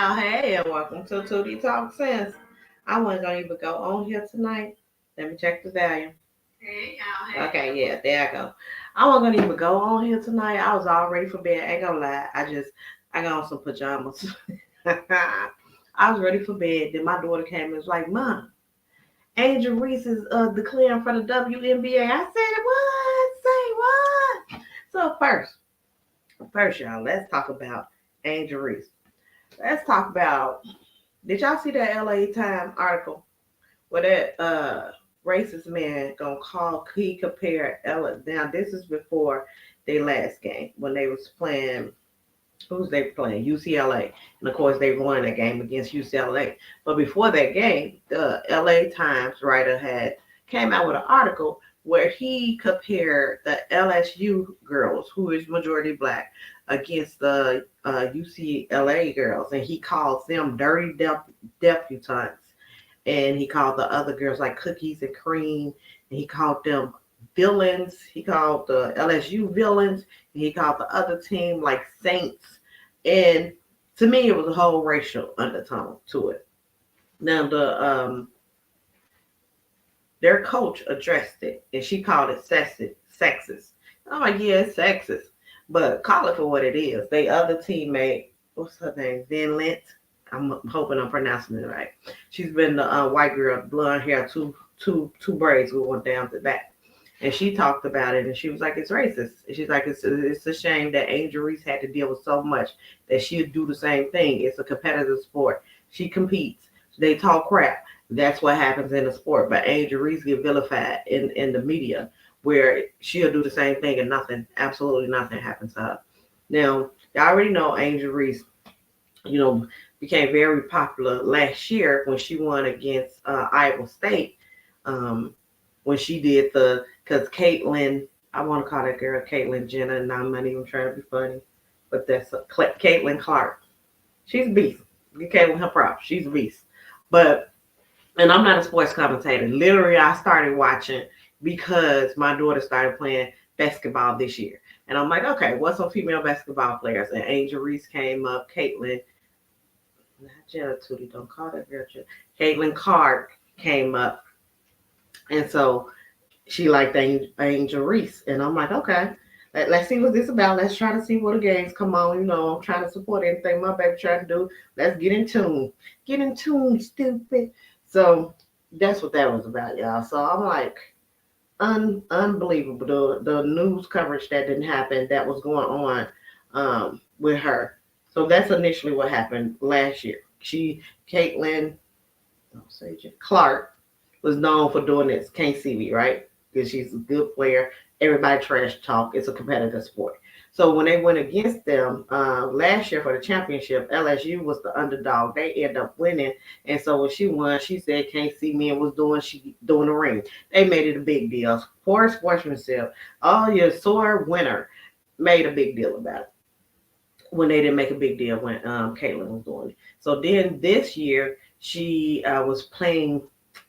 y'all. Hey, and welcome to 2D Talk Sense. I wasn't going to even go on here tonight. Let me check the volume. Hey, y'all. Hey. Okay, yeah, there I go. I wasn't going to even go on here tonight. I was all ready for bed. Ain't going to lie. I got on some pajamas. I was ready for bed. Then my daughter came and was like, Mom, Angel Reese is declaring for the WNBA. I said, what? Say what? So first, y'all, let's talk about Angel Reese. Let's talk about. Did y'all see that LA Times article where that racist man gonna call? He compared Ella. Now this is before their last game when they was playing. Who's they playing? UCLA, and of course they won that game against UCLA. But before that game, the LA Times writer had came out with an article where he compared the LSU girls, who is majority black, against the UCLA girls, and he calls them dirty debutantes, and he called the other girls like cookies and cream, and he called them villains. He called the LSU villains, and he called the other team like saints. And to me, it was a whole racial undertone to it. Now their coach addressed it, and she called it sexist. I'm like, yeah, it's sexist, but call it for what it is. They other teammate, what's her name, Van Lent. I'm hoping I'm pronouncing it right. She's been the white girl, blonde hair, two braids going down to the back. And she talked about it, and she was like, it's racist. And she's like, it's a shame that Angel Reese had to deal with so much that she'd do the same thing. It's a competitive sport. She competes. They talk crap. That's what happens in the sport. But Angel Reese get vilified in the media where she'll do the same thing and nothing, absolutely nothing happens to her. Now, you already know Angel Reese, became very popular last year when she won against Iowa State. When she did because Caitlyn, I want to call that girl Caitlyn Jenner, and I'm not even trying to be funny, but that's Caitlin Clark. She's a beast. Give Caitlyn her props. She's a beast. But, and I'm not a sports commentator. Literally, I started watching because my daughter started playing basketball this year. And I'm like, okay, what's some female basketball players? And Angel Reese came up, Caitlyn, not Jenna Tootie, don't call that girl Jenna. Caitlin Clark came up. And so she liked Angel Reese. And I'm like, okay, let's see what this is about. Let's try to see what the games come on. I'm trying to support anything my baby trying to do. Let's get in tune. Get in tune, stupid. So that's what that was about, y'all. So I'm like, unbelievable. The news coverage that didn't happen that was going on with her. So that's initially what happened last year. Caitlin Clark was known for doing this. Can't see me, right? Because she's a good player. Everybody trash talk. It's a competitive sport. So when they went against them last year for the championship, LSU was the underdog. They ended up winning. And so when she won, she said, can't see me, and was doing the ring. They made it a big deal. For sportsmanship, all your sore winner made a big deal about it. When they didn't make a big deal when Caitlin was doing it. So then this year she was playing.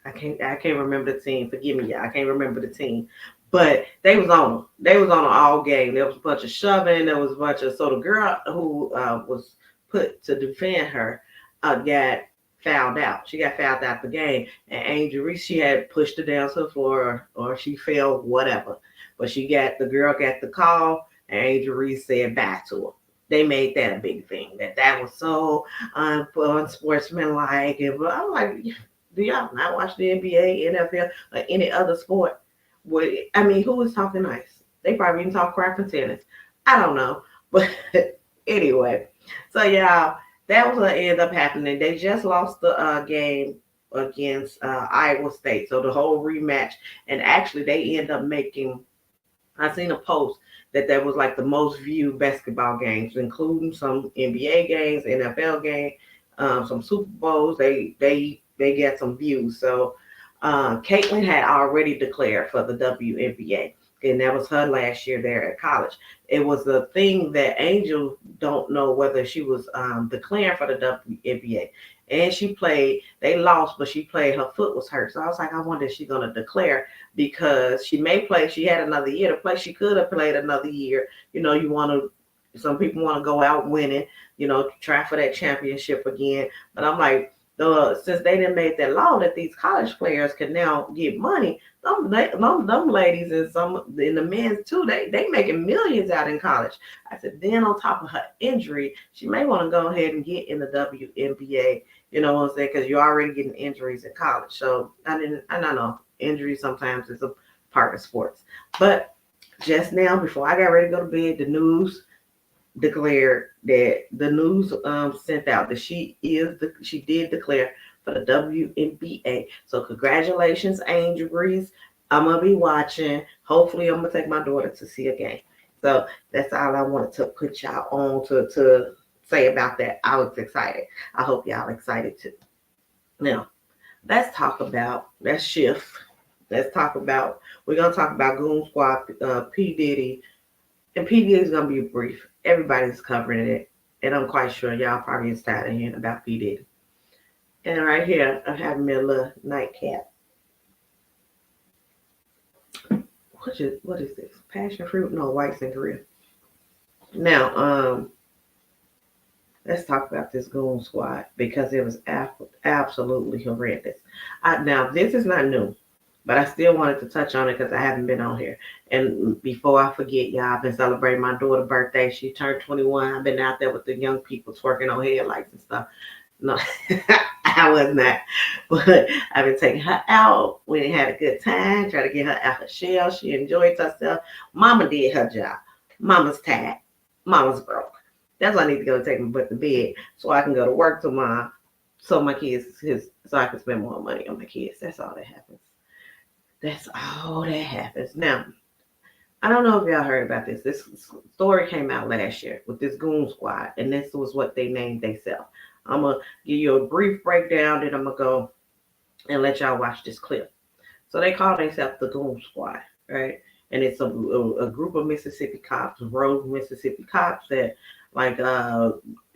I can't remember the team. Forgive me, y'all. I can't remember the team. But they was on them. They was on them all game. There was a bunch of shoving. There was a bunch of. So the girl who was put to defend her got fouled out. She got fouled out the game. And Angel Reese, she had pushed her down to the floor or she fell, whatever. But the girl got the call, and Angel Reese said bye to her. They made that a big thing. That was so unsportsmanlike. And I'm like, do y'all not watch the NBA, NFL, or any other sport? Who is talking nice? They probably even talk crap in tennis. I don't know. But anyway, so y'all, that was what ended up happening. They just lost the game against Iowa State. So the whole rematch. And actually, they end up making, I seen a post that was like the most viewed basketball games, including some NBA games, NFL games, some Super Bowls. They get some views. So Caitlin had already declared for the WNBA, and that was her last year there at college. It was a thing that Angel don't know whether she was declaring for the WNBA. And she played, they lost, but she played, her foot was hurt. So I was like, I wonder if she's going to declare, because she may play, she had another year to play. She could have played another year. You want to Some people want to go out winning, try for that championship again. But I'm like, since they didn't make that law that these college players can now get money, them ladies and some in the men's too, they making millions out in college. I said, then on top of her injury, she may want to go ahead and get in the WNBA. You know what I'm saying? Because you're already getting injuries in college. So I don't know. Injury sometimes is a part of sports. But just now, before I got ready to go to bed, the news declared that the news sent out that she did declare for the WNBA. So congratulations, Angel Reese. I'm gonna be watching. Hopefully, I'm gonna take my daughter to see a game. So that's all I wanted to put y'all on to say about that. I was excited. I hope y'all excited too. Now, let's talk about that shift. We're gonna talk about Goon Squad, P. Diddy. And P. Diddy is gonna be brief. Everybody's covering it. And I'm quite sure y'all probably is tired of hearing about P. Diddy. And right here, I have me a little nightcap. What is this? Passion fruit? No, white sangria. Now, let's talk about this Goon Squad because it was absolutely horrendous. Now, this is not new, but I still wanted to touch on it because I haven't been on here. And before I forget, y'all, I've been celebrating my daughter's birthday. She turned 21. I've been out there with the young people twerking on headlights and stuff. No, I was not. But I've been taking her out. We had a good time. Try to get her out her shell. She enjoyed herself. Mama did her job. Mama's tired. Mama's broke. That's why I need to go take my butt to bed so I can go to work tomorrow. So my kids, so I can spend more money on my kids. That's all that happens. That's all that happens. Now, I don't know if y'all heard about this. This story came out last year with this Goon Squad, and this was what they named themselves. I'm going to give you a brief breakdown, then I'm going to go and let y'all watch this clip. So they call themselves the Goon Squad, right? And it's a group of Mississippi cops, rogue Mississippi cops that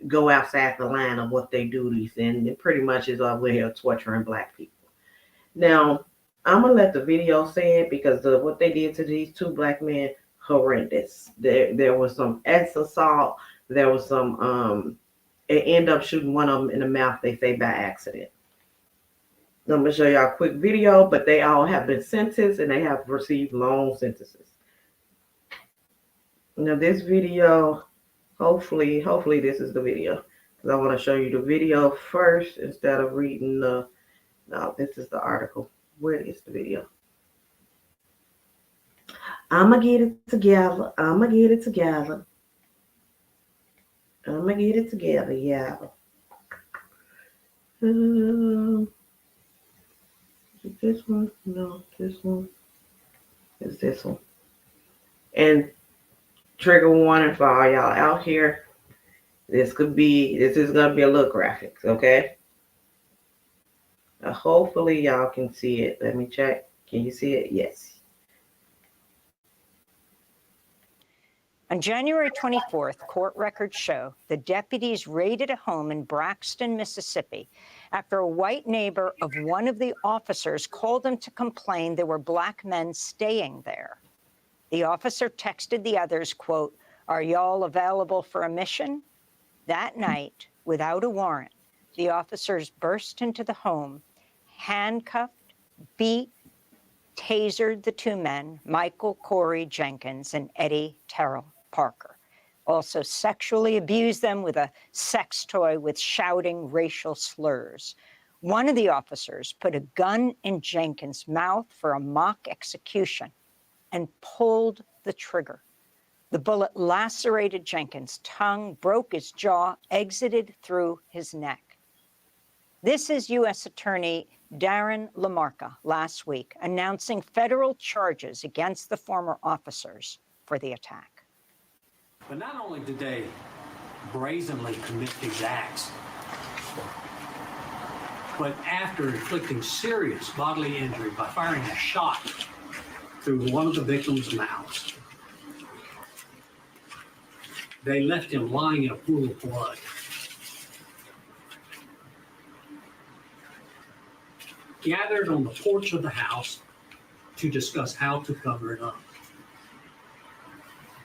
go outside the line of what they duties, and it pretty much is over here torturing black people. Now, I'm gonna let the video say it because what they did to these two black men, horrendous. There was some assault. There was some it ended up shooting one of them in the mouth, they say, by accident. I'm gonna show y'all a quick video, but they all have been sentenced and they have received long sentences. Now this video, hopefully this is the video, because I want to show you the video first instead of reading no, this is the article. Where is the video? I'ma get it together, yeah. Is this one? No, this one. Is this one? And trigger warning for all y'all out here. This is gonna be a little graphics, okay? Hopefully y'all can see it. Let me check. Can you see it? Yes. On January 24th, court records show the deputies raided a home in Braxton, Mississippi, after a white neighbor of one of the officers called them to complain there were black men staying there. The officer texted the others, quote, "Are y'all available for a mission?" That night, without a warrant, the officers burst into the home, handcuffed, beat, tasered the two men, Michael Corey Jenkins and Eddie Terrell Parker. Also sexually abused them with a sex toy with shouting racial slurs. One of the officers put a gun in Jenkins' mouth for a mock execution and pulled the trigger. The bullet lacerated Jenkins' tongue, broke his jaw, exited through his neck. This is U.S. Attorney Darren LaMarca last week announcing federal charges against the former officers for the attack. But not only did they brazenly commit these acts, but after inflicting serious bodily injury by firing a shot through one of the victim's mouths, they left him lying in a pool of blood. Gathered on the porch of the house to discuss how to cover it up.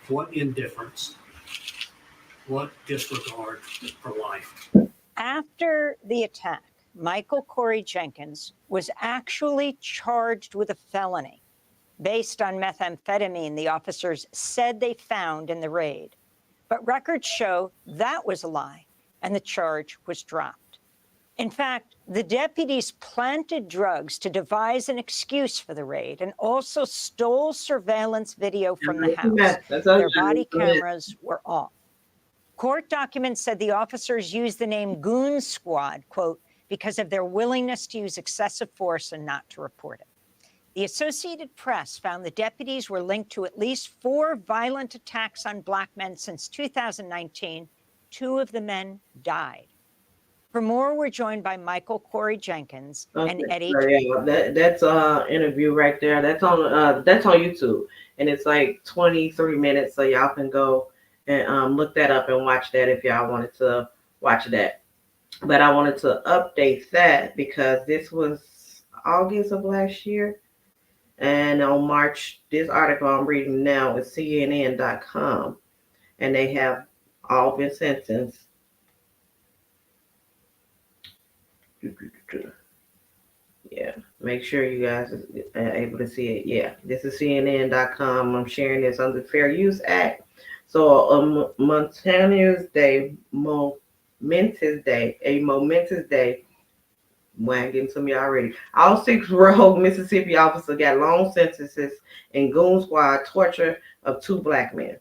What indifference. What disregard for life. After the attack, Michael Corey Jenkins was actually charged with a felony based on methamphetamine the officers said they found in the raid. But records show that was a lie, and the charge was dropped. In fact, the deputies planted drugs to devise an excuse for the raid and also stole surveillance video from the house. Their body cameras were off. Court documents said the officers used the name Goon Squad, quote, because of their willingness to use excessive force and not to report it. The Associated Press found the deputies were linked to at least 4 violent attacks on Black men since 2019. 2 of the men died. For more, we're joined by Michael Corey Jenkins and Eddie. Yeah, that's interview right there. That's on YouTube, and it's like 23 minutes, so y'all can go and look that up and watch that if y'all wanted to watch that. But I wanted to update that because this was August of last year, and on March, this article I'm reading now is CNN.com, and they have all been sentenced. Yeah, make sure you guys are able to see it. Yeah, this is CNN.com. I'm sharing this under the Fair Use Act. So a momentous day. Well, I'm getting to me already. All 6-year-old Mississippi officer got long sentences in Goon Squad torture of 2 Black men.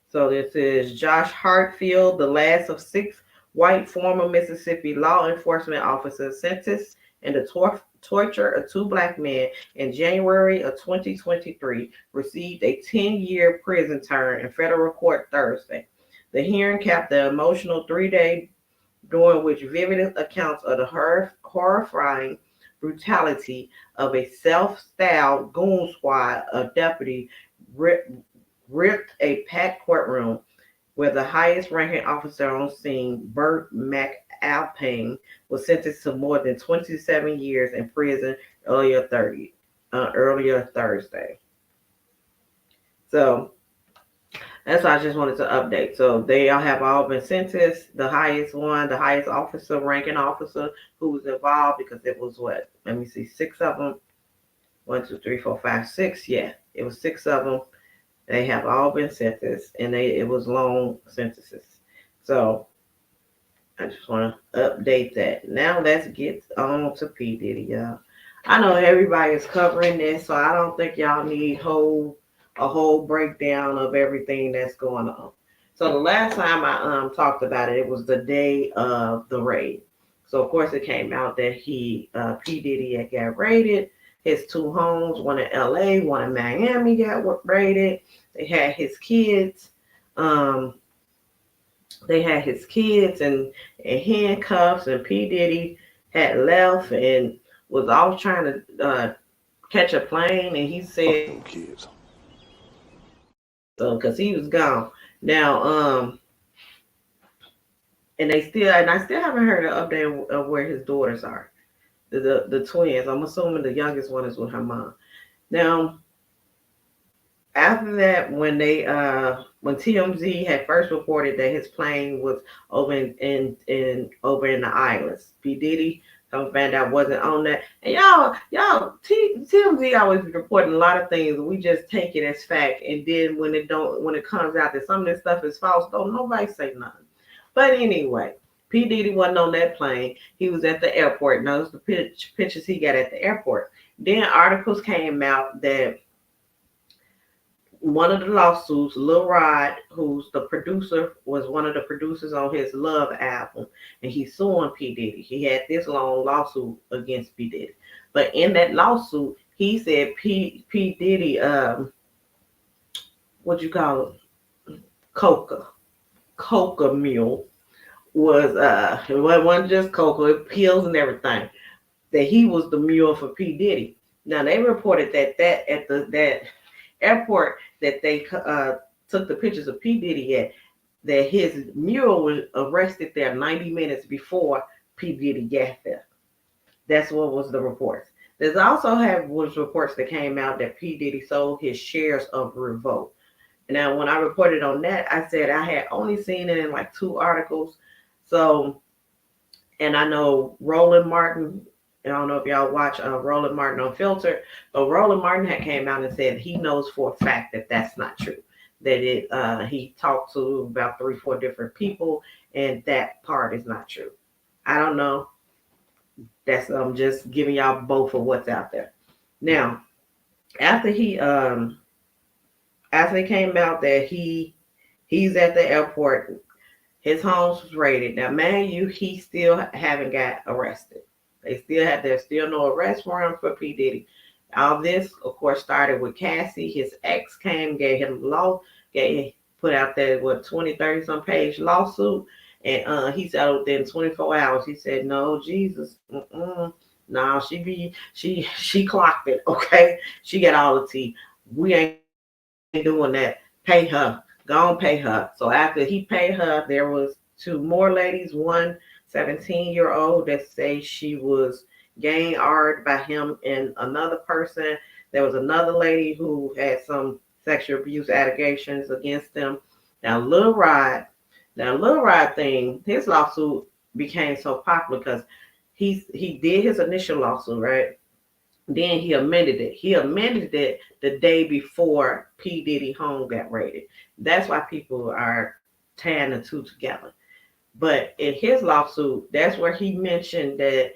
So this is Josh Hartfield, the last of 6 white former Mississippi law enforcement officers sentenced in the torture of 2 Black men in January of 2023, received a 10-year prison term in federal court Thursday. The hearing capped the emotional 3-day, during which vivid accounts of the horrifying brutality of a self-styled goon squad of deputy ripped a packed courtroom where the highest-ranking officer on scene, Burt McAlpine, was sentenced to more than 27 years in prison earlier Thursday. So that's why I just wanted to update. So they all have all been sentenced. The highest officer, ranking officer who was involved, because it was what? Let me see, 6 of them. 1, 2, 3, 4, 5, 6. Yeah, it was 6 of them. They have all been sentenced, and it was long sentences. So I just want to update that. Now let's get on to P. Diddy, y'all. I know everybody is covering this, so I don't think y'all need a whole breakdown of everything that's going on. So the last time I talked about it, it was the day of the raid. So of course it came out that P. Diddy had got raided. His 2 homes, one in LA, one in Miami, got raided. They had his kids. They had his kids in handcuffs, and P. Diddy had left and was off trying to catch a plane, and he said, kids. So, because he was gone. Now, and I still haven't heard an update of where his daughters are. The twins. I'm assuming the youngest one is with her mom. Now, after that, when TMZ had first reported that his plane was over in the islands, P. Diddy found out wasn't on that. And TMZ always reporting a lot of things, and we just take it as fact. And then when it comes out that some of this stuff is false, don't nobody say nothing. But anyway, P. Diddy wasn't on that plane. He was at the airport. Notice the pictures he got at the airport. Then articles came out that one of the lawsuits, Lil Rod, who's the producer, was one of the producers on his Love album, and he's suing P. Diddy. He had this long lawsuit against P. Diddy. But in that lawsuit, he said P. Diddy, what you call it? Coca mule was, it wasn't just coca, pills and everything, that he was the mule for P. Diddy. Now, they reported that at that airport that they took the pictures of P. Diddy at, that his mule was arrested there 90 minutes before P. Diddy got there. That's what was the reports. There's also was reports that came out that P. Diddy sold his shares of Revolt. Now, when I reported on that, I said I had only seen it in like 2 articles. So, and I know Roland Martin. I don't know if y'all watch Roland Martin Unfiltered, but Roland Martin had came out and said he knows for a fact that that's not true. That he talked to about 3, 4 different people, and that part is not true. I don't know. That's just giving y'all both of what's out there. Now, after it came out that he's at the airport, his home was raided. Now, man, he still haven't got arrested. There's still no arrest warrant for P. Diddy. All this, of course, started with Cassie. His ex came, gave him put out that 20, 30 some page lawsuit, and he settled within 24 hours. He said, "No, Jesus, no, she clocked it. Okay, she got all the tea. We ain't doing that. Pay her. Go on, pay her." So after he paid her, there was 2 more ladies. One 17-year-old that say she was gang art by him and another person. There was another lady who had some sexual abuse allegations against them. Now, Lil Rod thing, his lawsuit became so popular because he did his initial lawsuit, right? Then he amended it. He amended it the day before P. Diddy home got raided. That's why people are tying the two together. But in his lawsuit, that's where he mentioned that,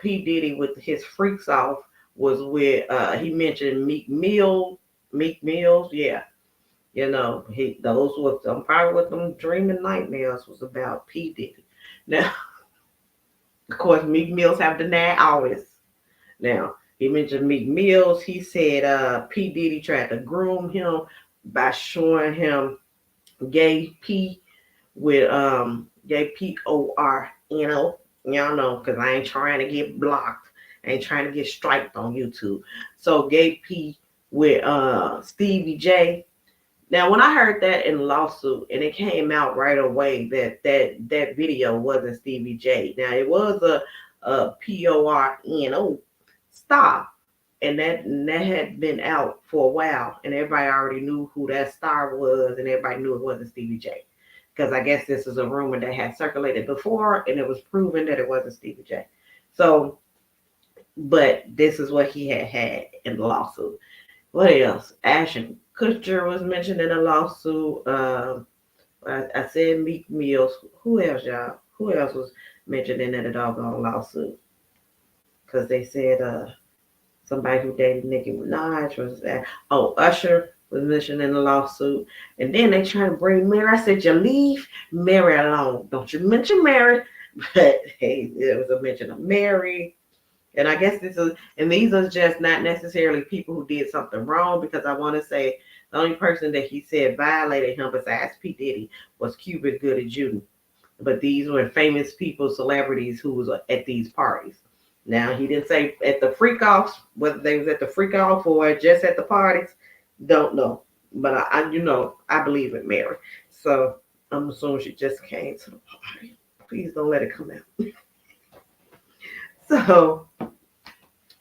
P. Diddy with his freaks off was with, he mentioned Meek Mills, yeah. Those were probably what them dreaming nightmares was about P. Diddy. Now, of course, Meek Mills have denied all this. Now, he mentioned Meek Mills. He said P. Diddy tried to groom him by showing him gay P with gay PORNO. Y'all know, because I ain't trying to get blocked. I ain't trying to get striked on YouTube. So gay P with Stevie J. Now, when I heard that in the lawsuit, and it came out right away that video wasn't Stevie J. Now, it was a PORNO star, and that had been out for a while, and everybody already knew who that star was, and everybody knew it wasn't Stevie J. Because I guess this is a rumor that had circulated before, and it was proven that it wasn't Stevie J. So, but this is what he had in the lawsuit. What else? Ashton Kutcher was mentioned in the lawsuit. I said Meek Mills. Who else, y'all? Who else was mentioned in that doggone lawsuit? Because they said somebody who dated Nicki Minaj was that. Oh, Usher was mentioned in the lawsuit. And then they try to bring Mary. I said, you leave Mary alone. Don't you mention Mary. But hey, there was a mention of Mary. And I guess these are just not necessarily people who did something wrong, because I want to say the only person that he said violated him besides P. Diddy was Cuba Gooding Jr. But these were famous people, celebrities who was at these parties. Now, he didn't say at the freak offs, whether they was at the freak off or just at the parties. Don't know. But I believe in Mary. So I'm assuming she just came to the party. Please don't let it come out. So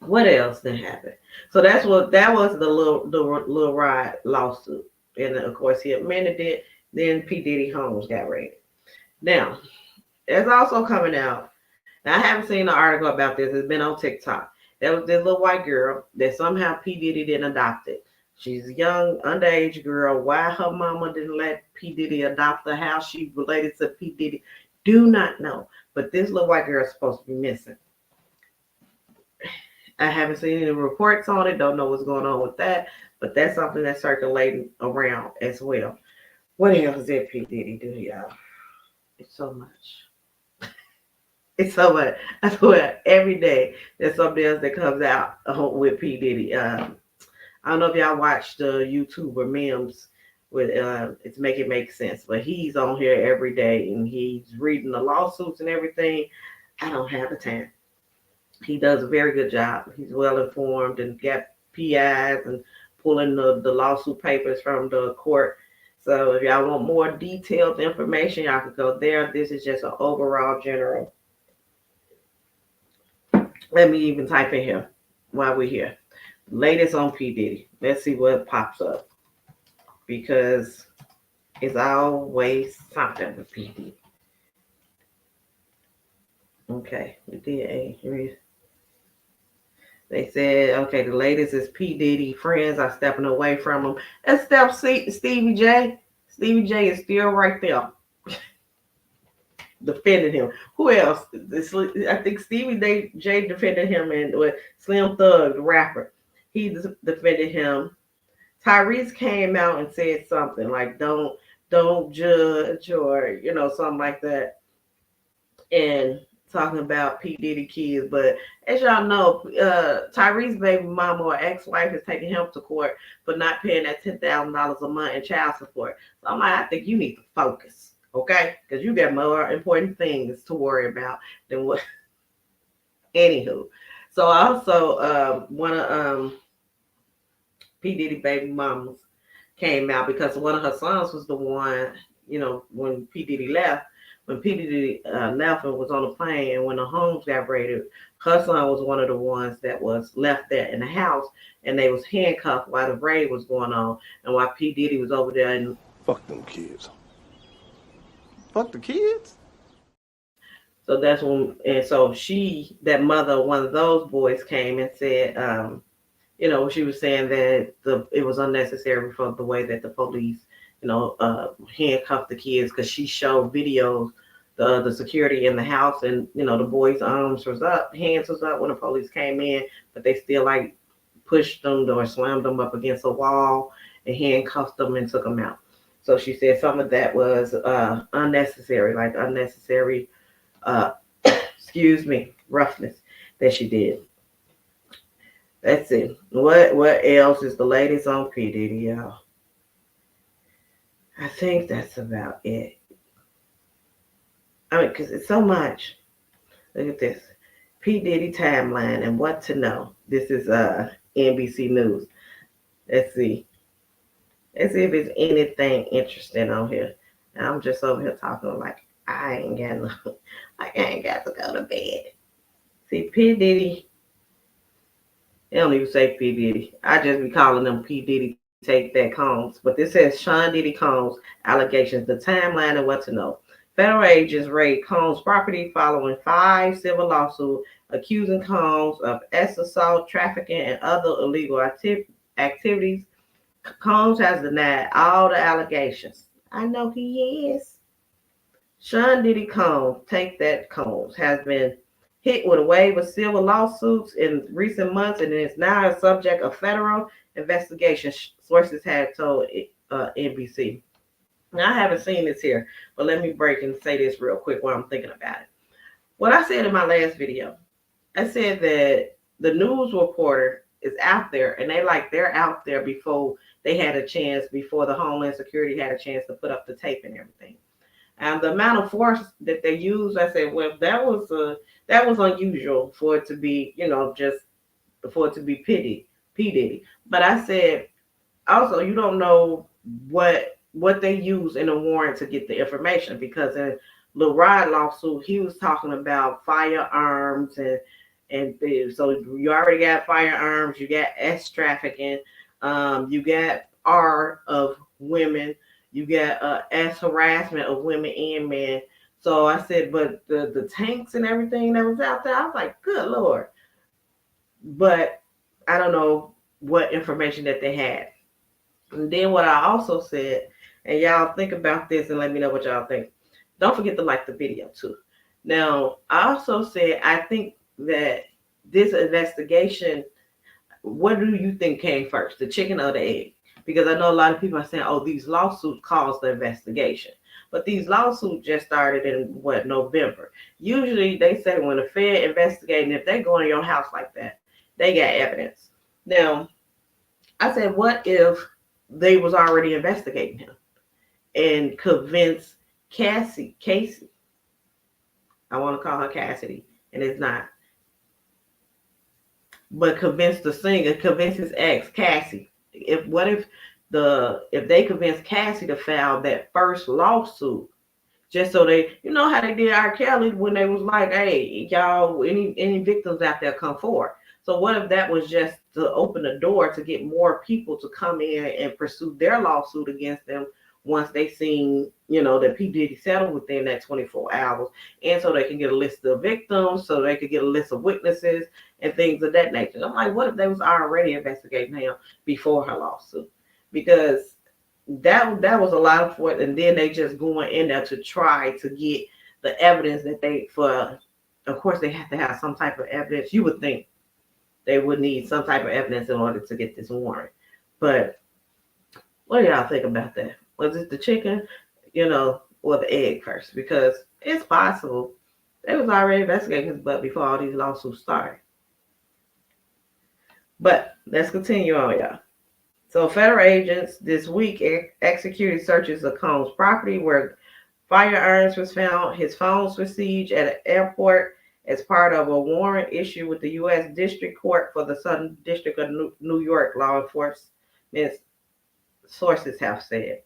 what else then happened? So that was the Lil Rod lawsuit. And of course he amended it. Then P. Diddy homes got raided. Now, it's also coming out. Now, I haven't seen an article about this. It's been on TikTok. There was this little white girl that somehow P. Diddy didn't adopt it. She's a young, underage girl. Why her mama didn't let P. Diddy adopt her, how she related to P. Diddy, do not know. But this little white girl is supposed to be missing. I haven't seen any reports on it. Don't know what's going on with that. But that's something that's circulating around as well. What else did P. Diddy do, y'all? It's so much. It's so much. I swear, every day there's something else that comes out with P. Diddy. I don't know if y'all watch the YouTuber memes with it's Make It Make Sense, but he's on here every day and he's reading the lawsuits and everything. I don't have the time. He does a very good job. He's well informed and got PIs and pulling the lawsuit papers from the court. So if y'all want more detailed information, y'all can go there. This is just an overall general. Let me even type in here while we're here. Latest on P. Diddy. Let's see what pops up. because it's always something with P. Diddy. Okay, we did a. They said, okay, the latest is P. Diddy friends are stepping away from him. Except Stevie J. Stevie J is still right there defending him. Who else? I think Stevie J defended him, and with Slim Thug, the rapper, he defended him. Tyrese came out and said something like, don't judge, or something like that, and talking about P. Diddy kids. But as y'all know, Tyrese's baby mama or ex-wife is taking him to court for not paying that $10,000 a month in child support. So I'm like, I think you need to focus, okay? Because you got more important things to worry about than what. Anywho, so also one of P. Diddy baby mamas came out because one of her sons was the one, when P. Diddy left. When P. Diddy left and was on the plane, and when the homes got raided, her son was one of the ones that was left there in the house, and they was handcuffed while the raid was going on, and while P. Diddy was over there. And fuck them kids. Fuck the kids. So that's when, and so that mother, one of those boys came and said, she was saying that it was unnecessary for the way that the police, handcuffed the kids, because she showed videos, the security in the house, and the boys' hands was up when the police came in, but they still like pushed them or slammed them up against a wall and handcuffed them and took them out. So she said some of that was unnecessary, like unnecessary, roughness that she did. That's it. What else is the latest on P. Diddy, y'all? I think that's about it. I mean, because it's so much. Look at this. P. Diddy timeline and what to know. This is NBC News. Let's see. Let's see if there's anything interesting on here. I'm just over here talking like I ain't got to go to bed. See, P. Diddy. They don't even say P. Diddy. I just be calling them P. Diddy Take That Combs. But this says Sean Diddy Combs allegations, the timeline and what to know. Federal agents raid Combs' property following 5 civil lawsuits accusing Combs of assault, trafficking, and other illegal activities. Combs has denied all the allegations. I know he is. Sean Diddy Combs, Take That Combs, has been hit with a wave of civil lawsuits in recent months, and is now a subject of federal investigation, sources have told NBC. Now, I haven't seen this here, but let me break and say this real quick while I'm thinking about it. What I said in my last video, I said that the news reporter is out there, and they're out there before they had a chance, before the Homeland Security had a chance to put up the tape and everything. And the amount of force that they used, I said, well, that was unusual for it to be, just for it to be P. Diddy. But I said, also, you don't know what they use in a warrant to get the information, because in Lil Rod lawsuit, he was talking about firearms, and so you already got firearms, you got S trafficking, you got R of women, you got S harassment of women and men. So I said, but the tanks and everything that was out there, I was like, good Lord. But I don't know what information that they had. And then what I also said, and y'all think about this and let me know what y'all think. Don't forget to like the video too. Now, I also said, I think that this investigation, what do you think came first, the chicken or the egg? Because I know a lot of people are saying, oh, these lawsuits caused the investigation. But these lawsuits just started in, November. Usually they say when the Fed investigating, if they go in your house like that, they got evidence. Now, I said, what if they was already investigating him and convince Casey, I want to call her Cassidy, and it's not, but convince the singer, convince his ex, Cassie. If they convince Cassie to file that first lawsuit, just so they, how they did R. Kelly when they was like, hey, y'all, any victims out there come forward. So what if that was just to open the door to get more people to come in and pursue their lawsuit against them once they seen, that P. Diddy settled within that 24 hours. And so they can get a list of victims, so they could get a list of witnesses and things of that nature. I'm like, what if they was already investigating him before her lawsuit? Because that was a lot of it. And then they just going in there to try to get the evidence that of course, they have to have some type of evidence. You would think they would need some type of evidence in order to get this warrant. But what do y'all think about that? Was it the chicken, or the egg first? Because it's possible they was already investigating his butt before all these lawsuits started. But let's continue on, y'all. So federal agents this week executed searches of Combs' property where firearms was found. His phones were seized at an airport as part of a warrant issued with the U.S. District Court for the Southern District of New York, law enforcement sources have said.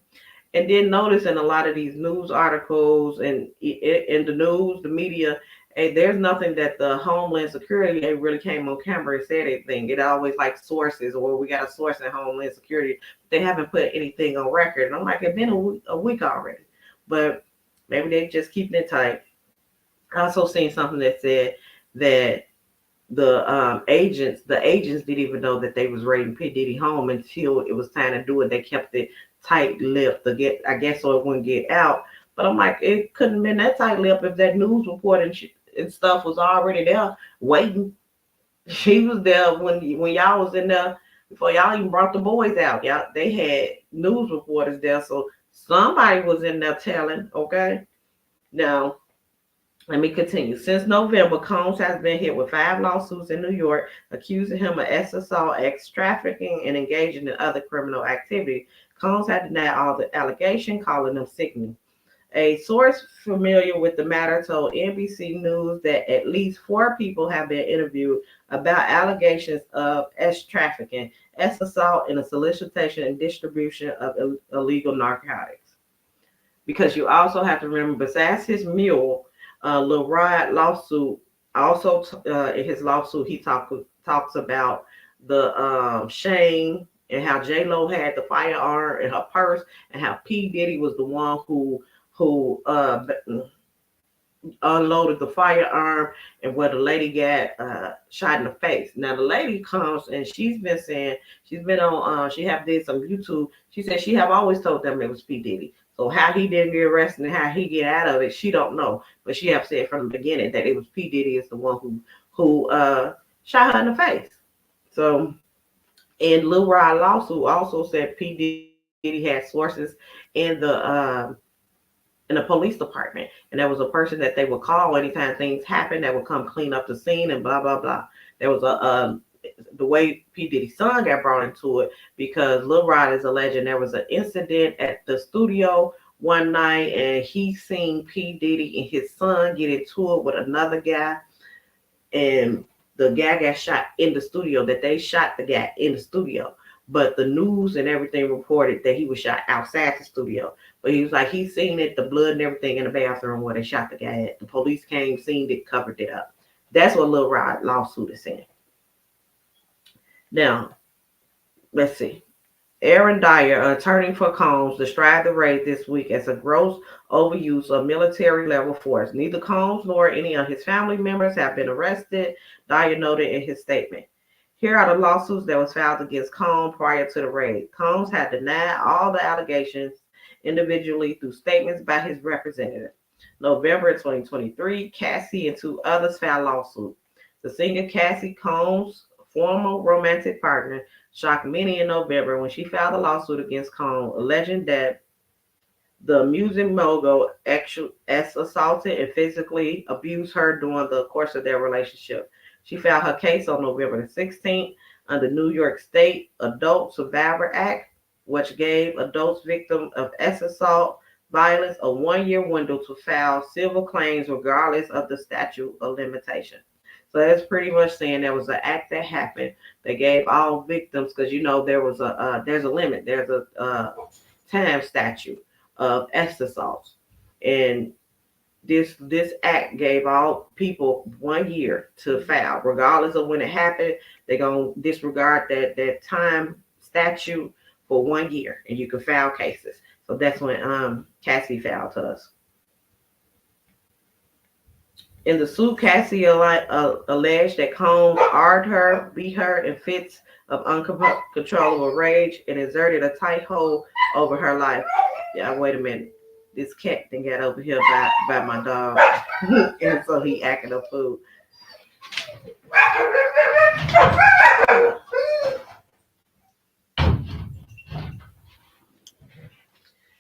And then notice in a lot of these news articles and in the news, the media, there's nothing that the Homeland Security, they really came on camera and said anything. It always like sources, or we got a source in Homeland Security. They haven't put anything on record. And I'm like, it's been a week already. But maybe they're just keeping it tight. I also seen something that said that the agents didn't even know that they was raiding P. Diddy home until it was time to do it. They kept it tight-lipped I guess so it wouldn't get out. But I'm like, it couldn't have been that tight-lipped if that news report and stuff was already there waiting. She was there when y'all was in there before y'all even brought the boys out. Y'all, they had news reporters there, so somebody was in there telling. Okay, now let me continue. Since November, Combs has been hit with 5 lawsuits in New York accusing him of sex assault, sex trafficking, and engaging in other criminal activity. Combs had denied all the allegations, calling them sickening. A source familiar with the matter told NBC News that at least 4 people have been interviewed about allegations of sex trafficking, sex assault, and the solicitation and distribution of illegal narcotics. Because you also have to remember, besides his mule, Lil Rod lawsuit, also in his lawsuit, he talks about the shame and how J-Lo had the firearm in her purse, and how P. Diddy was the one who unloaded the firearm, and where the lady got shot in the face. Now the lady comes and she's been saying, she's been on she have did some YouTube. She said she have always told them it was P. Diddy. So how he didn't get arrested and how he get out of it, she don't know. But she have said from the beginning that it was P. Diddy is the one who shot her in the face. So in Lil Rod lawsuit also said P. Diddy had sources in the police department, and there was a person that they would call anytime things happen that would come clean up the scene and blah blah blah. There was the way P. Diddy's son got brought into it, because Lil Rod is alleging there was an incident at the studio one night and he seen P. Diddy and his son get into it with another guy, and the guy got shot in the studio, that they shot the guy in the studio. But the news and everything reported that he was shot outside the studio. But he was like, he seen it, the blood and everything in the bathroom where they shot the guy at. The police came, seen it, covered it up. That's what Lil Rod lawsuit is saying. Now, let's see. Aaron Dyer, attorney for Combs, described the raid this week as a gross overuse of military-level force. Neither Combs nor any of his family members have been arrested, Dyer noted in his statement. Here are the lawsuits that was filed against Combs prior to the raid. Combs had denied all the allegations individually through statements by his representative. November 2023, Cassie and 2 others filed lawsuits. The singer Cassie Combs' former romantic partner shocked many in November when she filed a lawsuit against Combs, alleging that the music mogul assaulted and physically abused her during the course of their relationship. She filed her case on November the 16th under New York State Adult Survivor Act, which gave adults victims of sex assault violence a 1-year window to file civil claims regardless of the statute of limitation. So that's pretty much saying there was an act that happened. They gave all victims, because there was there's a limit. There's a time statute of sex assaults, and this act gave all people 1 year to file, regardless of when it happened. They're gonna disregard that time statute for 1 year, and you can file cases. So that's when Cassie filed to us. In the suit, Cassie alleged that Combs argued her, beat her in fits of uncontrollable rage, and exerted a tight hold over her life. Yeah, wait a minute. This cat then got over here by my dog, and so he acting a fool.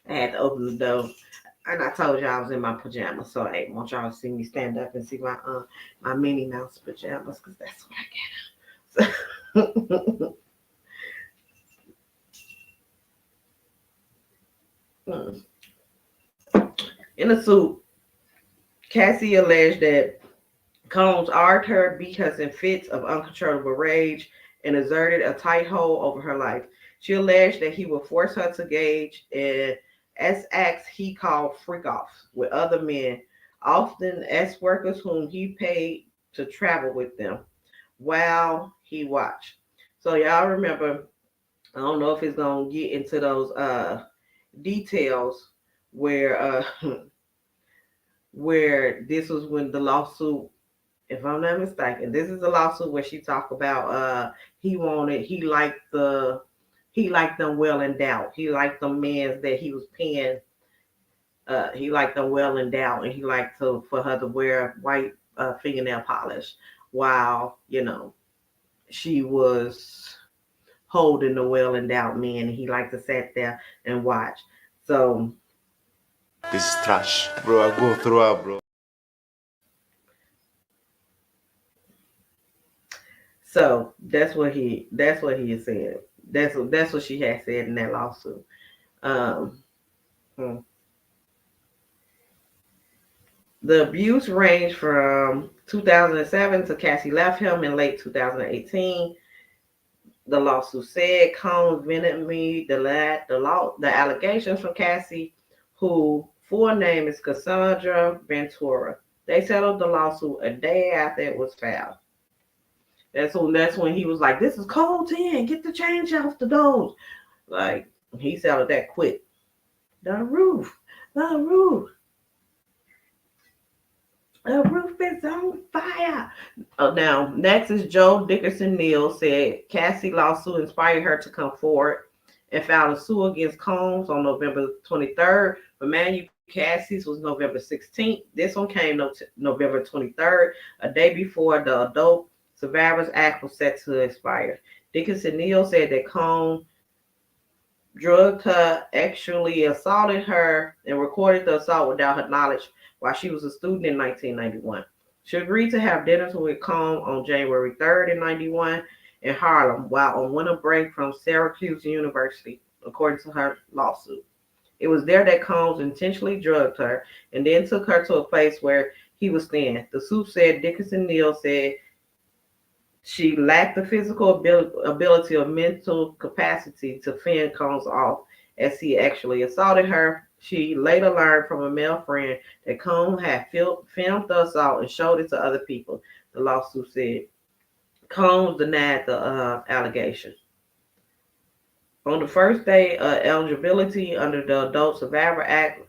I had to open the door, and I told y'all I was in my pajamas, so I didn't want y'all to see me stand up and see my Minnie Mouse pajamas, because that's what I get. In the suit, Cassie alleged that Combs argued her, beat her in fits of uncontrollable rage, and exerted a tight hold over her life. She alleged that he would force her to engage in acts he called freak-offs with other men, often as workers whom he paid to travel with them while he watched. So y'all remember, I don't know if it's going to get into those details where where this was when the lawsuit, if I'm not mistaken, this is a lawsuit where she talked about he liked them well endowed. He liked them men that he was paying. He liked them well endowed, and he liked for her to wear white fingernail polish while she was holding the well endowed men, and he liked to sit there and watch. So This is trash, bro. I go through it, bro. So that's what he had said. That's what she had said in that lawsuit. The abuse ranged from 2007 to Cassie left him in late 2018. The lawsuit said Combs vehemently denied the allegations from Cassie, who full name is Cassandra Ventura. They settled the lawsuit a day after it was filed. That's when he was like, "This is cold 10. Get the change off the doors." Like, he settled that quick. The roof is on fire. Now, next is Joe Dickerson Neal said Cassie lawsuit inspired her to come forward and filed a suit against Combs on November 23rd. But Manu Cassie's was November 16th. This one came November 23rd, a day before the Adult Survivors Act was set to expire. Dickerson Neal said that Combs drugged her, actually assaulted her, and recorded the assault without her knowledge while she was a student in 1991. She agreed to have dinner with Combs on January 3rd in 91 in Harlem while on winter break from Syracuse University, according to her lawsuit. It was there that Combs intentionally drugged her and then took her to a place where he was staying. The suit said Dickerson Neal said she lacked the physical ability or mental capacity to fend Combs off as he actually assaulted her. She later learned from a male friend that Combs had filmed the assault and showed it to other people, the lawsuit said. Combs denied the allegation. On the first day of eligibility under the Adult Survivor Act,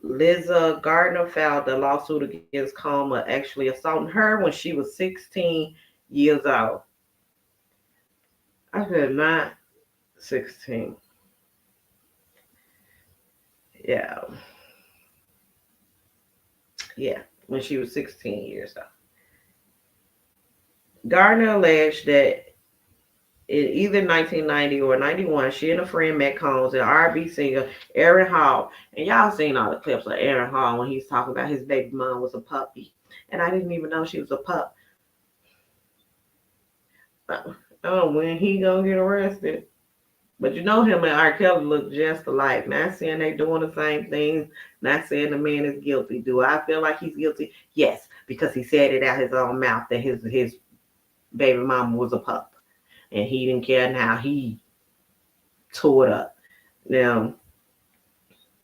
Liza Gardner filed a lawsuit against Combs actually assaulting her when she was 16 years old. I said not 16. Yeah, when she was 16 years old. Gardner alleged that in either 1990 or 91, she and a friend met Combs and R&B singer Aaron Hall. And y'all seen all the clips of Aaron Hall when he's talking about his baby mom was a puppy. And I didn't even know she was a pup. Oh, when he gonna get arrested? But you know him and R. Kelly look just alike. Not saying they doing the same things. Not saying the man is guilty. Do I feel like he's guilty? Yes, because he said it out his own mouth that his baby mama was a pup. And he didn't care, and how he tore it up. Now,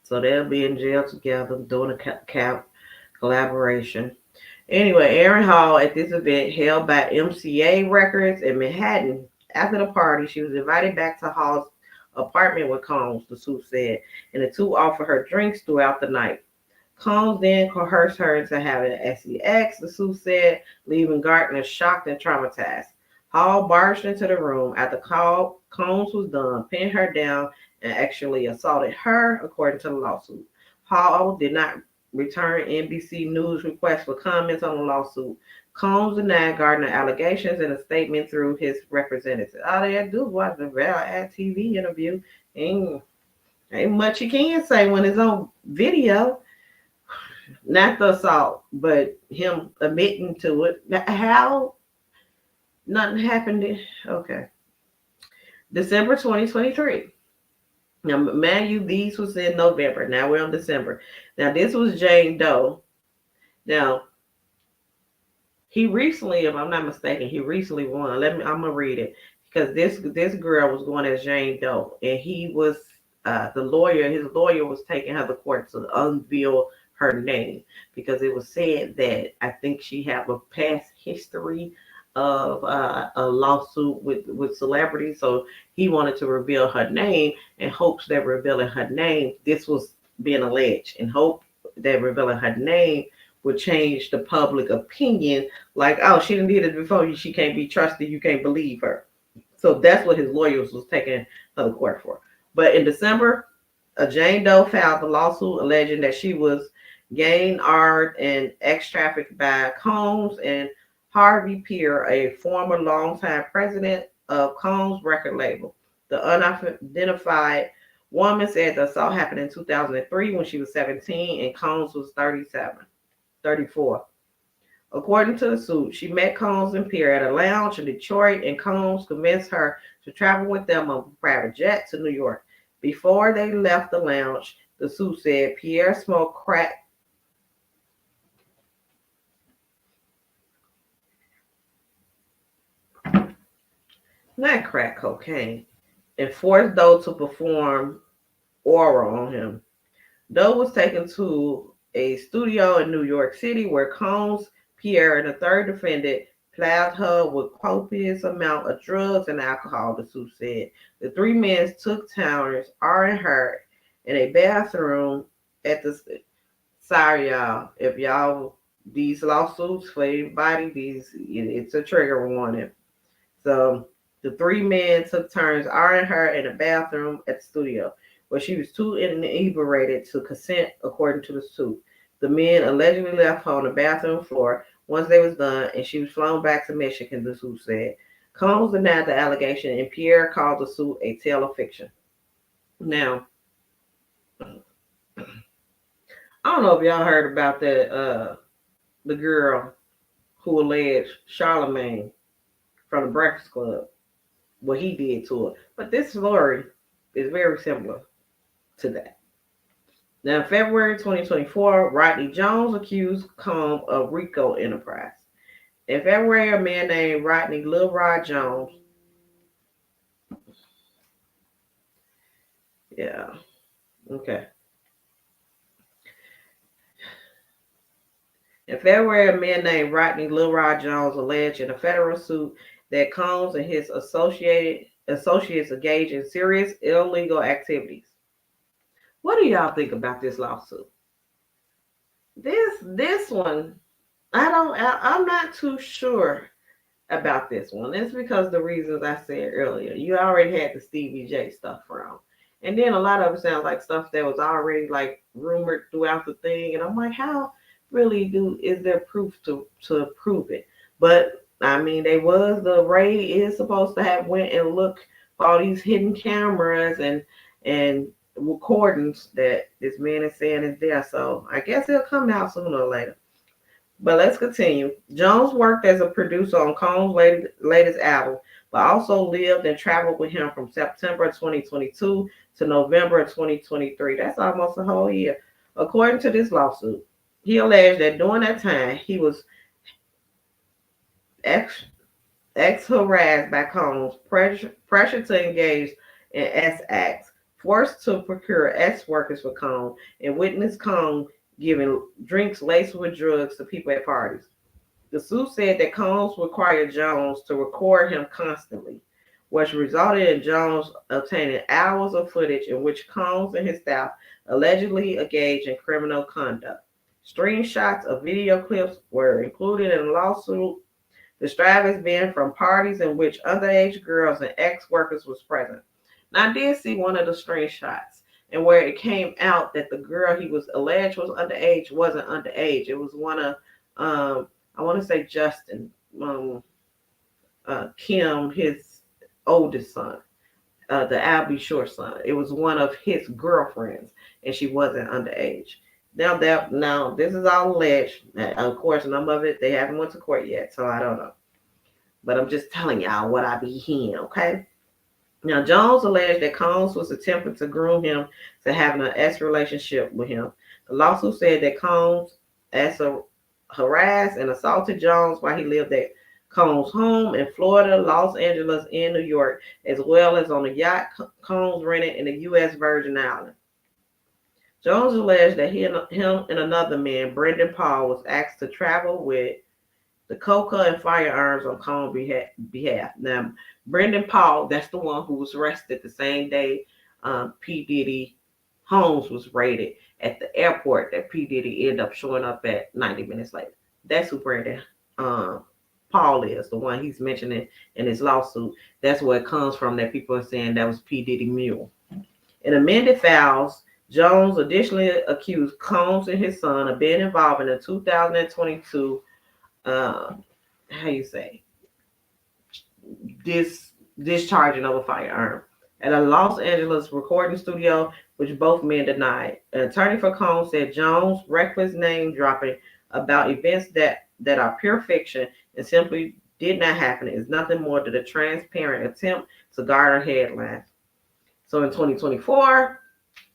so they'll be in jail together doing a collaboration. Anyway, Aaron Hall at this event held by MCA Records in Manhattan. After the party, she was invited back to Hall's apartment with Combs, the suit said, and the two offered her drinks throughout the night. Combs then coerced her into having sex, the suit said, leaving Gardner shocked and traumatized. Hall barged into the room after Combs was done, pinned her down, and actually assaulted her, according to the lawsuit. Hall did not return NBC News requests for comments on the lawsuit. Combs denied Gardner allegations in a statement through his representative. All they had to do was watch the Val TV interview. Ain't much you can say when it's on video. Not the assault, but him admitting to it. How nothing happened? Okay. December 2023. Now, man, these was in November. Now we're on December. Now, this was Jane Doe. Now, he recently, if I'm not mistaken, he recently won. I'm gonna read it because this girl was going as Jane Doe, and he was the lawyer. His lawyer was taking her to court to unveil her name because it was said that I think she have a past history of a lawsuit with celebrities. So he wanted to reveal her name in hopes that revealing her name, this was being alleged, in hope that revealing her name would change the public opinion. Like, oh, she didn't did it before, she can't be trusted, you can't believe her. So that's what his lawyers was taking her to court for. But in December, Jane Doe filed the lawsuit alleging that she was gang art and ex-trafficked by Combs and Harvey Peer, a former longtime president of Combs record label. The unidentified woman said the assault happened in 2003 when she was 17 and Combs was 34. According to the suit, she met Combs and Peer at a lounge in Detroit, and Combs convinced her to travel with them on a private jet to New York. Before they left the lounge, the suit said Pierre smoked crack. Not crack cocaine, and forced Doe to perform oral on him. Doe was taken to a studio in New York City where Combs, Pierre, and a third defendant plied her with copious amount of drugs and alcohol, the suit said. The three men took turns ordering her in a bathroom at the... Sorry, y'all. If y'all... These lawsuits for anybody, it's a trigger warning. So... The three men took turns ironing her in a bathroom at the studio, where she was too inebriated to consent, according to the suit. The men allegedly left her on the bathroom floor once they was done, and she was flown back to Michigan, the suit said. Combs denied the allegation, and Pierre called the suit a tale of fiction. Now, I don't know if y'all heard about that, the girl who alleged Charlemagne from the Breakfast Club, what he did to her. But this story is very similar to that. Now, in February 2024, Rodney Jones accused Combs of RICO enterprise. In February, a man named Rodney Lil Rod Jones. Yeah. Okay. In February, a man named Rodney Lil Rod Jones alleged in a federal suit that Combs and his associates engaged in serious illegal activities. What do y'all think about this lawsuit? This one, I'm not too sure about this one. It's because the reasons I said earlier. You already had the Stevie J stuff from. And then a lot of it sounds like stuff that was already like rumored throughout the thing. And I'm like, how really is there proof to prove it? But I mean, the raid is supposed to have went and looked for all these hidden cameras and recordings that this man is saying is there. So I guess it'll come out sooner or later. But let's continue. Jones worked as a producer on Combs' latest album, but also lived and traveled with him from September 2022 to November 2023. That's almost a whole year. According to this lawsuit, he alleged that during that time, he was ex-harassed by Combs, pressure to engage in S acts, forced to procure S workers for Combs, and witnessed Combs giving drinks laced with drugs to people at parties. The suit said that Combs required Jones to record him constantly, which resulted in Jones obtaining hours of footage in which Combs and his staff allegedly engaged in criminal conduct. Screenshots of video clips were included in the lawsuit, described as being from parties in which underage girls and ex-workers was present. Now, I did see one of the screenshots, and where it came out that the girl he was alleged was underage wasn't underage. It was one of, I want to say Justin, Kim, his oldest son, the Albie Short son. It was one of his girlfriends, and she wasn't underage. Now this is all alleged. Of course, none of it they haven't went to court yet, so I don't know. But I'm just telling y'all what I be hearing, okay? Now, Jones alleged that Combs was attempting to groom him to having an S relationship with him. The lawsuit said that Combs harassed and assaulted Jones while he lived at Combs' home in Florida, Los Angeles, and New York, as well as on a yacht Combs rented in the U.S. Virgin Islands. Jones alleged that him and another man, Brendan Paul, was asked to travel with the coca and firearms on Combs' behalf. Now, Brendan Paul, that's the one who was arrested the same day P. Diddy Holmes was raided at the airport that P. Diddy ended up showing up at 90 minutes later. That's who Brendan Paul is, the one he's mentioning in his lawsuit. That's where it comes from, that people are saying that was P. Diddy mule. In amended files, Jones additionally accused Combs and his son of being involved in the 2022 discharging of a firearm at a Los Angeles recording studio, which both men denied. An attorney for Combs said Jones' reckless name dropping about events that are pure fiction and simply did not happen is nothing more than a transparent attempt to garner headlines. So in 2024,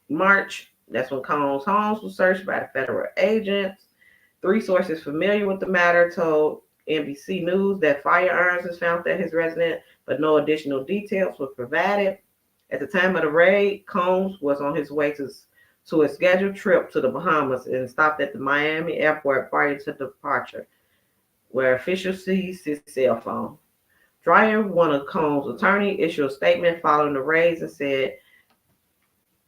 March, that's when Combs' home was searched by the federal agents. 3 sources familiar with the matter told NBC News that firearms was found at his residence, but no additional details were provided. At the time of the raid, Combs was on his way to a scheduled trip to the Bahamas and stopped at the Miami airport prior to departure, where officials seized his cell phone. Dreyer, one of Combs' attorneys, issued a statement following the raids and said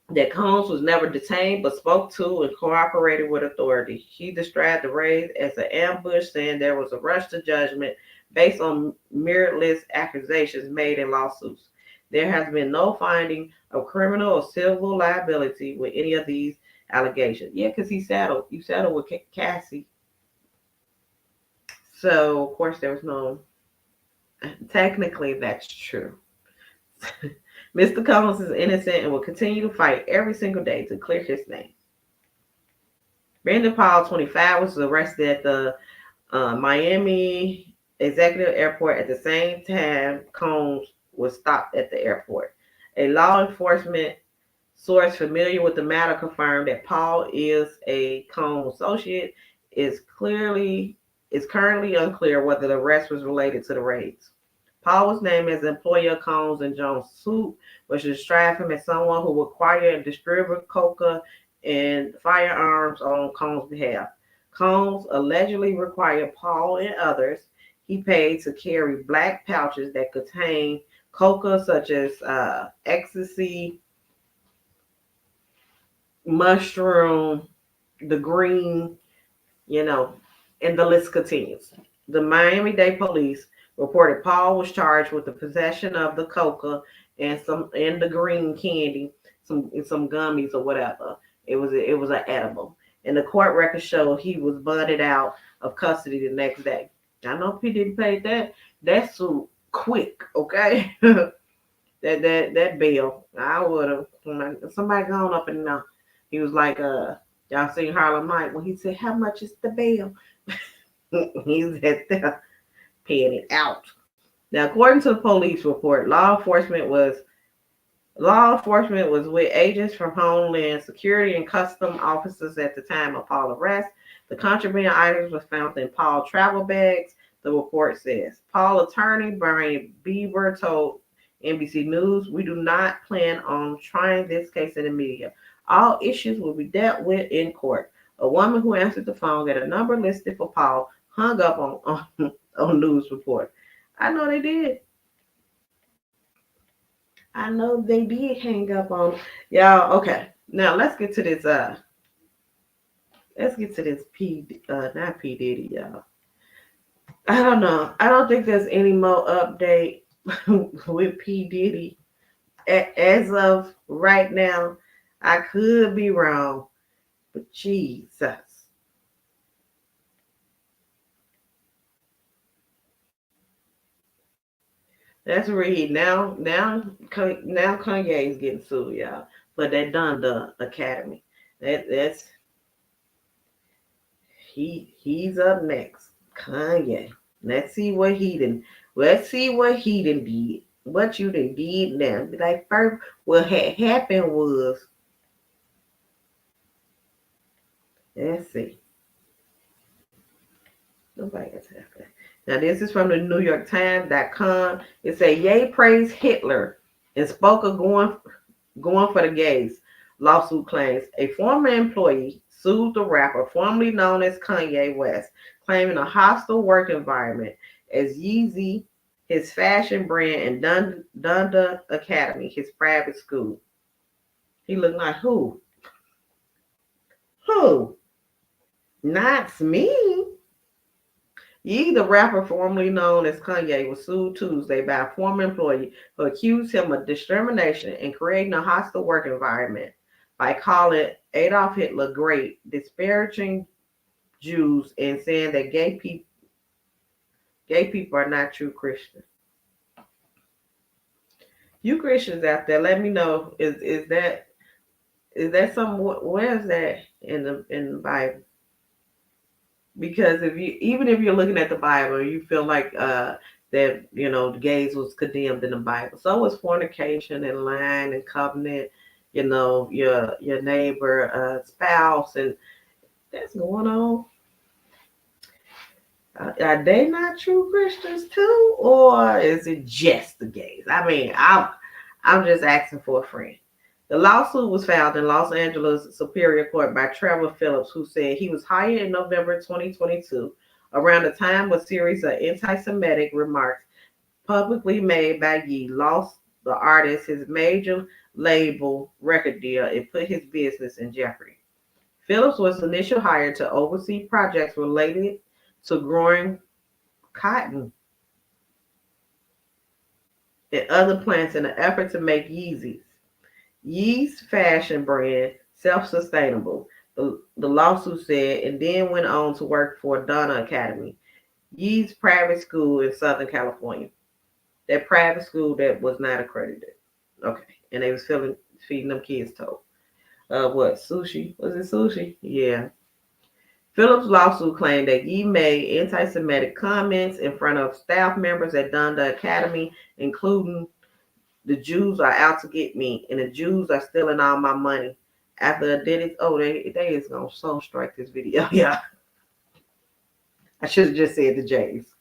that Combs was never detained but spoke to and cooperated with authorities. He described the raid as an ambush, saying there was a rush to judgment based on meritless accusations made in lawsuits. There has been no finding of criminal or civil liability with any of these allegations. Yeah, because you settled with Cassie. So, of course, there was no... Technically, that's true. Mr. Combs is innocent and will continue to fight every single day to clear his name. Brendan Paul, 25, was arrested at the Miami Executive Airport at the same time Combs was stopped at the airport. A law enforcement source familiar with the matter confirmed that Paul is a Combs associate. It's currently unclear whether the arrest was related to the raids. Paul was named as the employer of Combs and Jones' suit, which described him as someone who acquired and distributed coca and firearms on Combs' behalf. Combs allegedly required Paul and others he paid to carry black pouches that contain coca, such as ecstasy, mushroom, the green, and the list continues. The Miami-Dade police reported Paul was charged with the possession of the coca and the green candy, some gummies or whatever. It was an edible. And the court records show he was bonded out of custody the next day. I know if he didn't pay that suit quick, okay? that bill, I would have. Somebody gone up and he was like, y'all seen Harlem Night when he said, "How much is the bill?" He's at there paying it out. Now, according to the police report, law enforcement was with agents from Homeland Security and custom officers at the time of Paul's arrest. The contraband items were found in Paul's travel bags, the report says. Paul's attorney, Brian Bieber, told NBC News, "We do not plan on trying this case in the media. All issues will be dealt with in court. A woman who answered the phone got a number listed for Paul, hung up on news report. I know they did. I know they did hang up on y'all. Okay, now let's get to this. Let's get to this not P Diddy, y'all. I don't know. I don't think there's any more update with P Diddy as of right now. I could be wrong, but Jesus. That's Reed. Now Kanye is getting sued, y'all, for that Donda Academy. That's he's up next. Kanye. Let's see what he did. What you did now. Like first, what had happened was, let's see. Nobody got time for that. Now this is from the New York Times.com. It said Ye praised Hitler and spoke of going for the gays. Lawsuit claims a former employee sued the rapper formerly known as Kanye West, claiming a hostile work environment as Yeezy, his fashion brand, and Donda Academy, his private school. He looked like who? Who? Not me. Ye, the rapper formerly known as Kanye, was sued Tuesday by a former employee who accused him of discrimination and creating a hostile work environment by calling Adolf Hitler great, disparaging Jews, and saying that gay people are not true Christians. You Christians out there, let me know. Is that something? Where is that in the Bible? Because if you're looking at the Bible, you feel like that the gays was condemned in the Bible. So was fornication and lying and covenant. Your neighbor, spouse, and that's going on. Are they not true Christians too, or is it just the gays? I mean, I'm just asking for a friend. The lawsuit was filed in Los Angeles Superior Court by Trevor Phillips, who said he was hired in November 2022, around the time a series of anti-Semitic remarks publicly made by Ye lost the artist his major label record deal and put his business in jeopardy. Phillips was initially hired to oversee projects related to growing cotton and other plants in an effort to make Yeezys. Yee's fashion brand self-sustainable, the lawsuit said, and then went on to work for Donda Academy, Yee's private school in Southern California. That private school that was not accredited. Okay. And they was feeding them kids toast. What? Sushi? Was it sushi? Yeah. Phillips' lawsuit claimed that Yee made anti-Semitic comments in front of staff members at Donda Academy, including the Jews are out to get me, and the Jews are stealing all my money. After Diddy, they is gonna so strike this video, yeah. I should have just said the J's.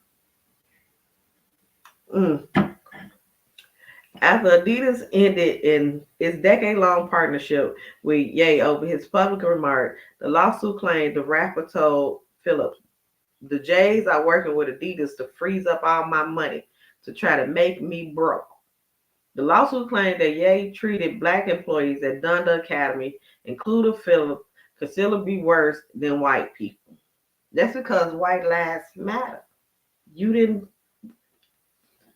After Adidas ended in its decade-long partnership with Ye over his public remark, the lawsuit claimed the rapper told Phillips, "The J's are working with Adidas to freeze up all my money to try to make me broke." The lawsuit claimed that Ye treated black employees at Donda Academy, including Phillips, considered be worse than white people. That's because white lives matter. You didn't.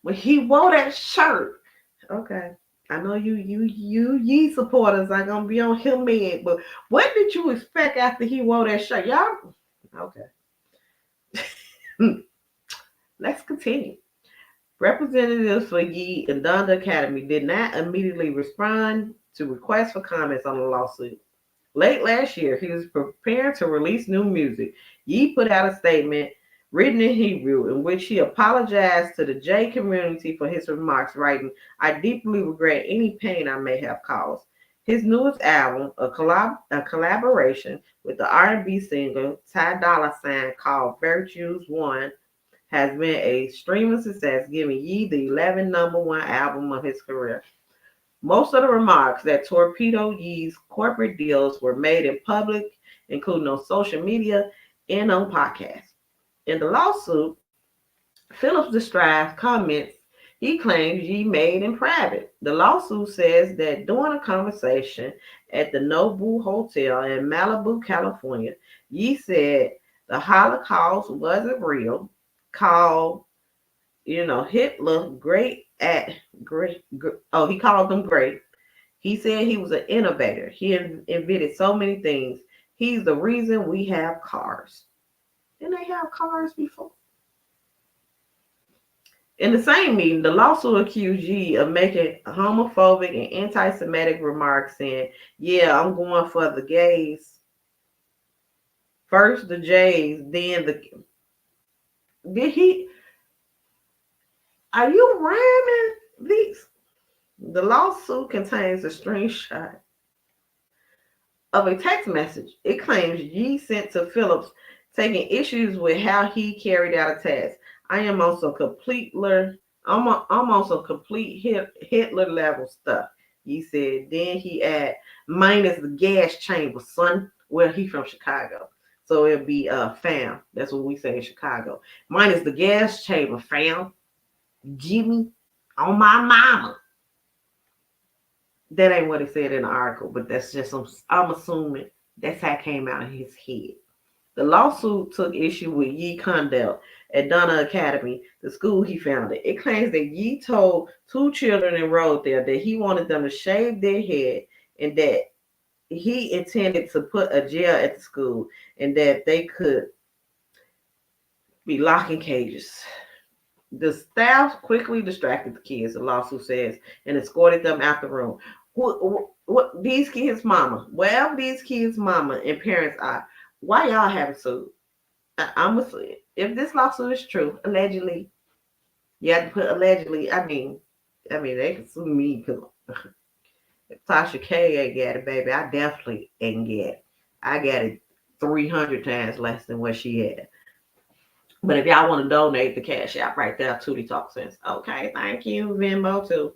When he wore that shirt, okay. I know you Ye supporters are gonna be on him mad, but what did you expect after he wore that shirt, y'all? Okay. Let's continue. Representatives for Ye and Donda Academy did not immediately respond to requests for comments on the lawsuit. Late last year, he was preparing to release new music. Ye put out a statement written in Hebrew in which he apologized to the J community for his remarks, writing, "I deeply regret any pain I may have caused." His newest album, a collaboration with the R&B singer Ty Dolla $ign called Virtues One, has been a streaming success, giving Ye the 11th #1 album of his career. Most of the remarks that torpedoed Ye's corporate deals were made in public including on social media and on podcasts. In the lawsuit, Phillips describes comments he claims Yee made in private. The lawsuit says that during a conversation at the Nobu Hotel in Malibu, California, Yee said the Holocaust wasn't real, called Hitler he called them great. He said he was an innovator. He invented so many things. He's the reason we have cars. Didn't they have cars before? In the same meeting, the lawsuit accused Yee of making homophobic and anti-Semitic remarks, saying, "Yeah, I'm going for the gays. First the J's, then the." Did he? Are you rhyming these? The lawsuit contains a screenshot of a text message. It claims Yee sent to Phillips, taking issues with how he carried out a task. I am on some complete Hitler level stuff, Yee said. Then he added, minus the gas chamber, son. Well, he from Chicago, so it'll be fam. That's what we say in Chicago. Minus the gas chamber, fam. Jimmy, on my mama. That ain't what he said in the article, but that's just I'm assuming that's how it came out of his head. The lawsuit took issue with Yee conduct at Donda Academy, the school he founded. It claims that Yee told two children enrolled there that he wanted them to shave their head and that he intended to put a jail at the school and that they could be locked in cages. The staff quickly distracted the kids, the lawsuit says, and escorted them out the room. What these kids' mama, wherever these kids' mama and parents are, why y'all haven't sued? I'm gonna say, if this lawsuit is true, allegedly, you have to put allegedly. I mean, they can sue me because if Tasha K ain't got it, baby, I definitely ain't get it. I got it 300 times less than what she had. But if y'all want to donate the cash app right there, Tootie Talk Sense. Okay, thank you, Venmo too.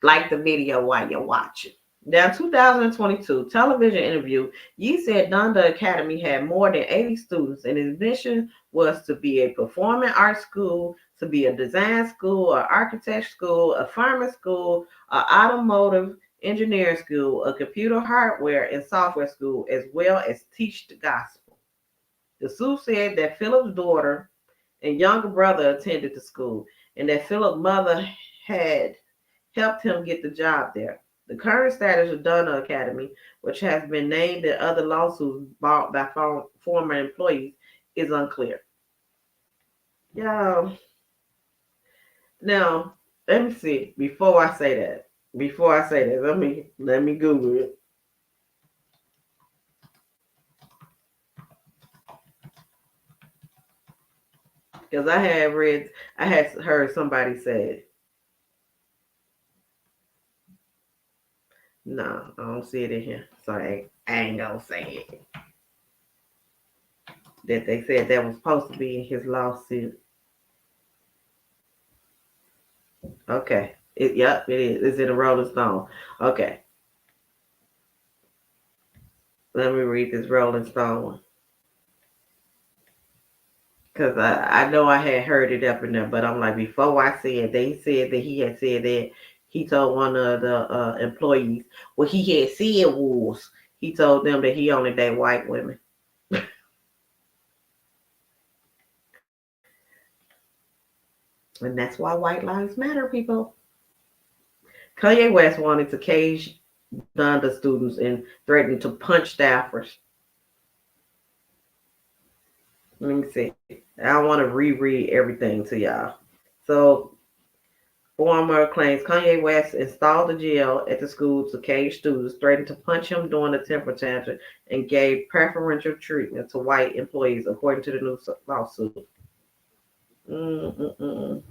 Like the video while you're watching. Now, 2022 television interview, Yee said Donda Academy had more than 80 students, and his mission was to be a performing arts school, to be a design school, an architect school, a farming school, an automotive engineering school, a computer hardware and software school, as well as teach the gospel. The suit said that Philip's daughter and younger brother attended the school, and that Philip's mother had helped him get the job there. The current status of Donda Academy, which has been named in other lawsuits brought by former employees, is unclear. Yeah. Now, let me see. Before I say that, let me Google it. Because I had heard somebody say it. No, I don't see it in here. So I ain't gonna say it. That they said that was supposed to be in his lawsuit. Okay. Yep, it is. It's in the Rolling Stone. Okay. Let me read this Rolling Stone one. Because I know I had heard it up in there, but I'm like, before I see it, they said that he had said that he told one of the employees, what he had said was, he told them that he only dated white women. And that's why white lives matter, people. Kanye West wanted to cage Donda students and threatened to punch staffers. Let me see. I don't want to reread everything to y'all. So, former claims Kanye West installed a jail at the school to cage students, threatened to punch him during the temper tantrum, and gave preferential treatment to white employees, according to the new lawsuit. The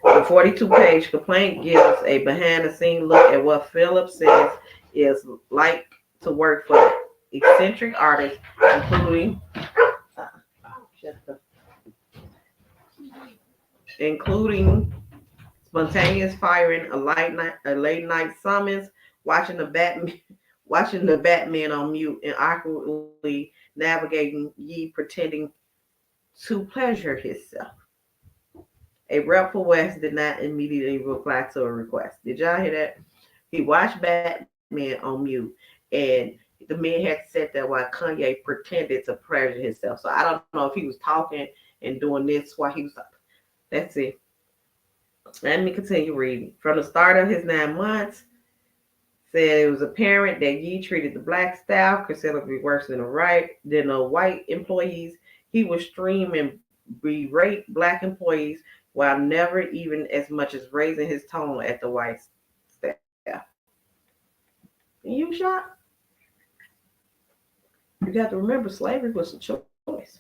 42-page complaint gives a behind-the-scenes look at what Phillips says is like to work for eccentric artists, including spontaneous firing, a late night summons, watching the watching the Batman on mute and awkwardly navigating Yee pretending to pleasure himself. A rep for West did not immediately reply to a request. Did y'all hear that? He watched Batman on mute, and the man had to sit there while Kanye pretended to pleasure himself. So I don't know if he was talking and doing this while he was. That's it. Let me continue reading. From the start of his 9 months, said it was apparent that Yee treated the black staff considerably worse than the white employees. He would stream and berate black employees while never even as much as raising his tone at the white staff. And you shocked? You got to remember, slavery was a choice.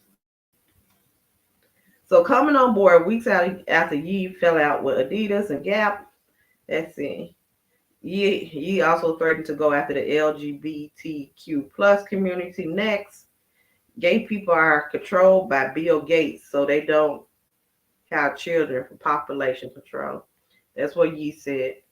So coming on board weeks after Yee fell out with Adidas and Gap, that's it. Yee also threatened to go after the LGBTQ plus community next. Gay people are controlled by Bill Gates, so they don't have children for population control. That's what Yee said.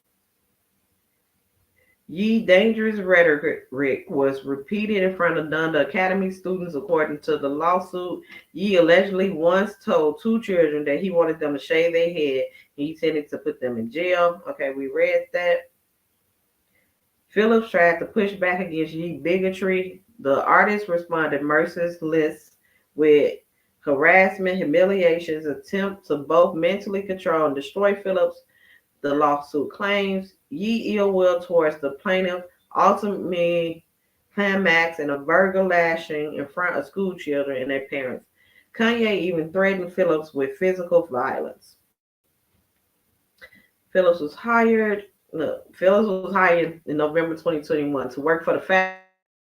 Yee's dangerous rhetoric was repeated in front of Donda Academy students, according to the lawsuit. Yee allegedly once told 2 children that he wanted them to shave their head, and he intended to put them in jail. Okay, we read that. Phillips tried to push back against Yee's bigotry. The artist responded mercilessly with harassment, humiliations, attempt to both mentally control and destroy Phillips. The lawsuit claims Yee ill will towards the plaintiff ultimately climaxed in a verbal lashing in front of school children and their parents. Kanye even threatened Phillips with physical violence. Phillips was hired in November 2021 to work for the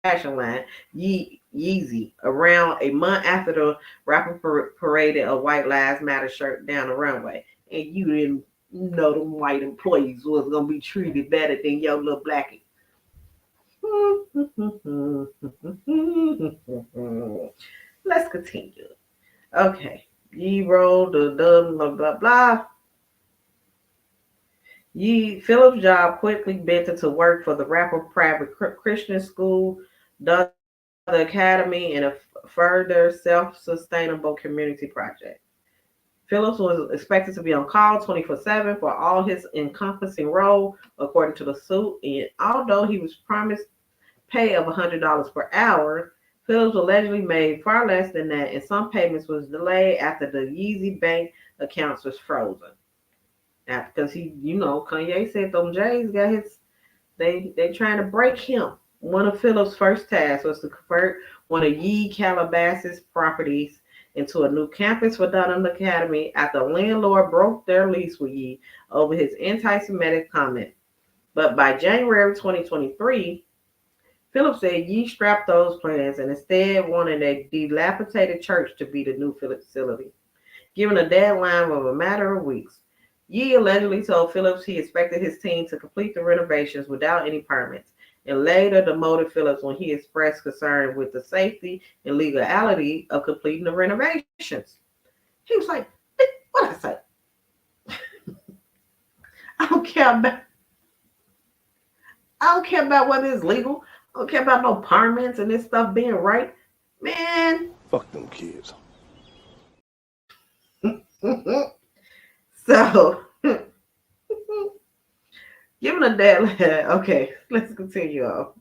fashion line Yeezy around a month after the rapper paraded a White Lives Matter shirt down the runway. And you didn't know them white employees was going to be treated better than your little blackie. Let's continue. Okay. Yee rolled the blah, blah, blah. Phillips' job quickly bent to work for the rapper private Christian school, the Academy, and a further self-sustainable community project. Phillips was expected to be on call 24/7 for all his encompassing role, according to the suit. And although he was promised pay of $100 per hour, Phillips allegedly made far less than that, and some payments was delayed after the Yeezy bank accounts was frozen. Now, because Kanye said them J's got they trying to break him. One of Phillips' first tasks was to convert one of Yee Calabasas properties into a new campus for Donda Academy after a landlord broke their lease with Yee over his anti-Semitic comment. But by January 2023, Phillips said Yee scrapped those plans and instead wanted a dilapidated church to be the new facility, given a deadline of a matter of weeks. Yee allegedly told Phillips he expected his team to complete the renovations without any permits, and later demoted Phillips when he expressed concern with the safety and legality of completing the renovations. He was like, what did I say? I don't care about whether it's legal. I don't care about no permits and this stuff being right. Man. Fuck them kids. So, given a deadline, okay, let's continue on.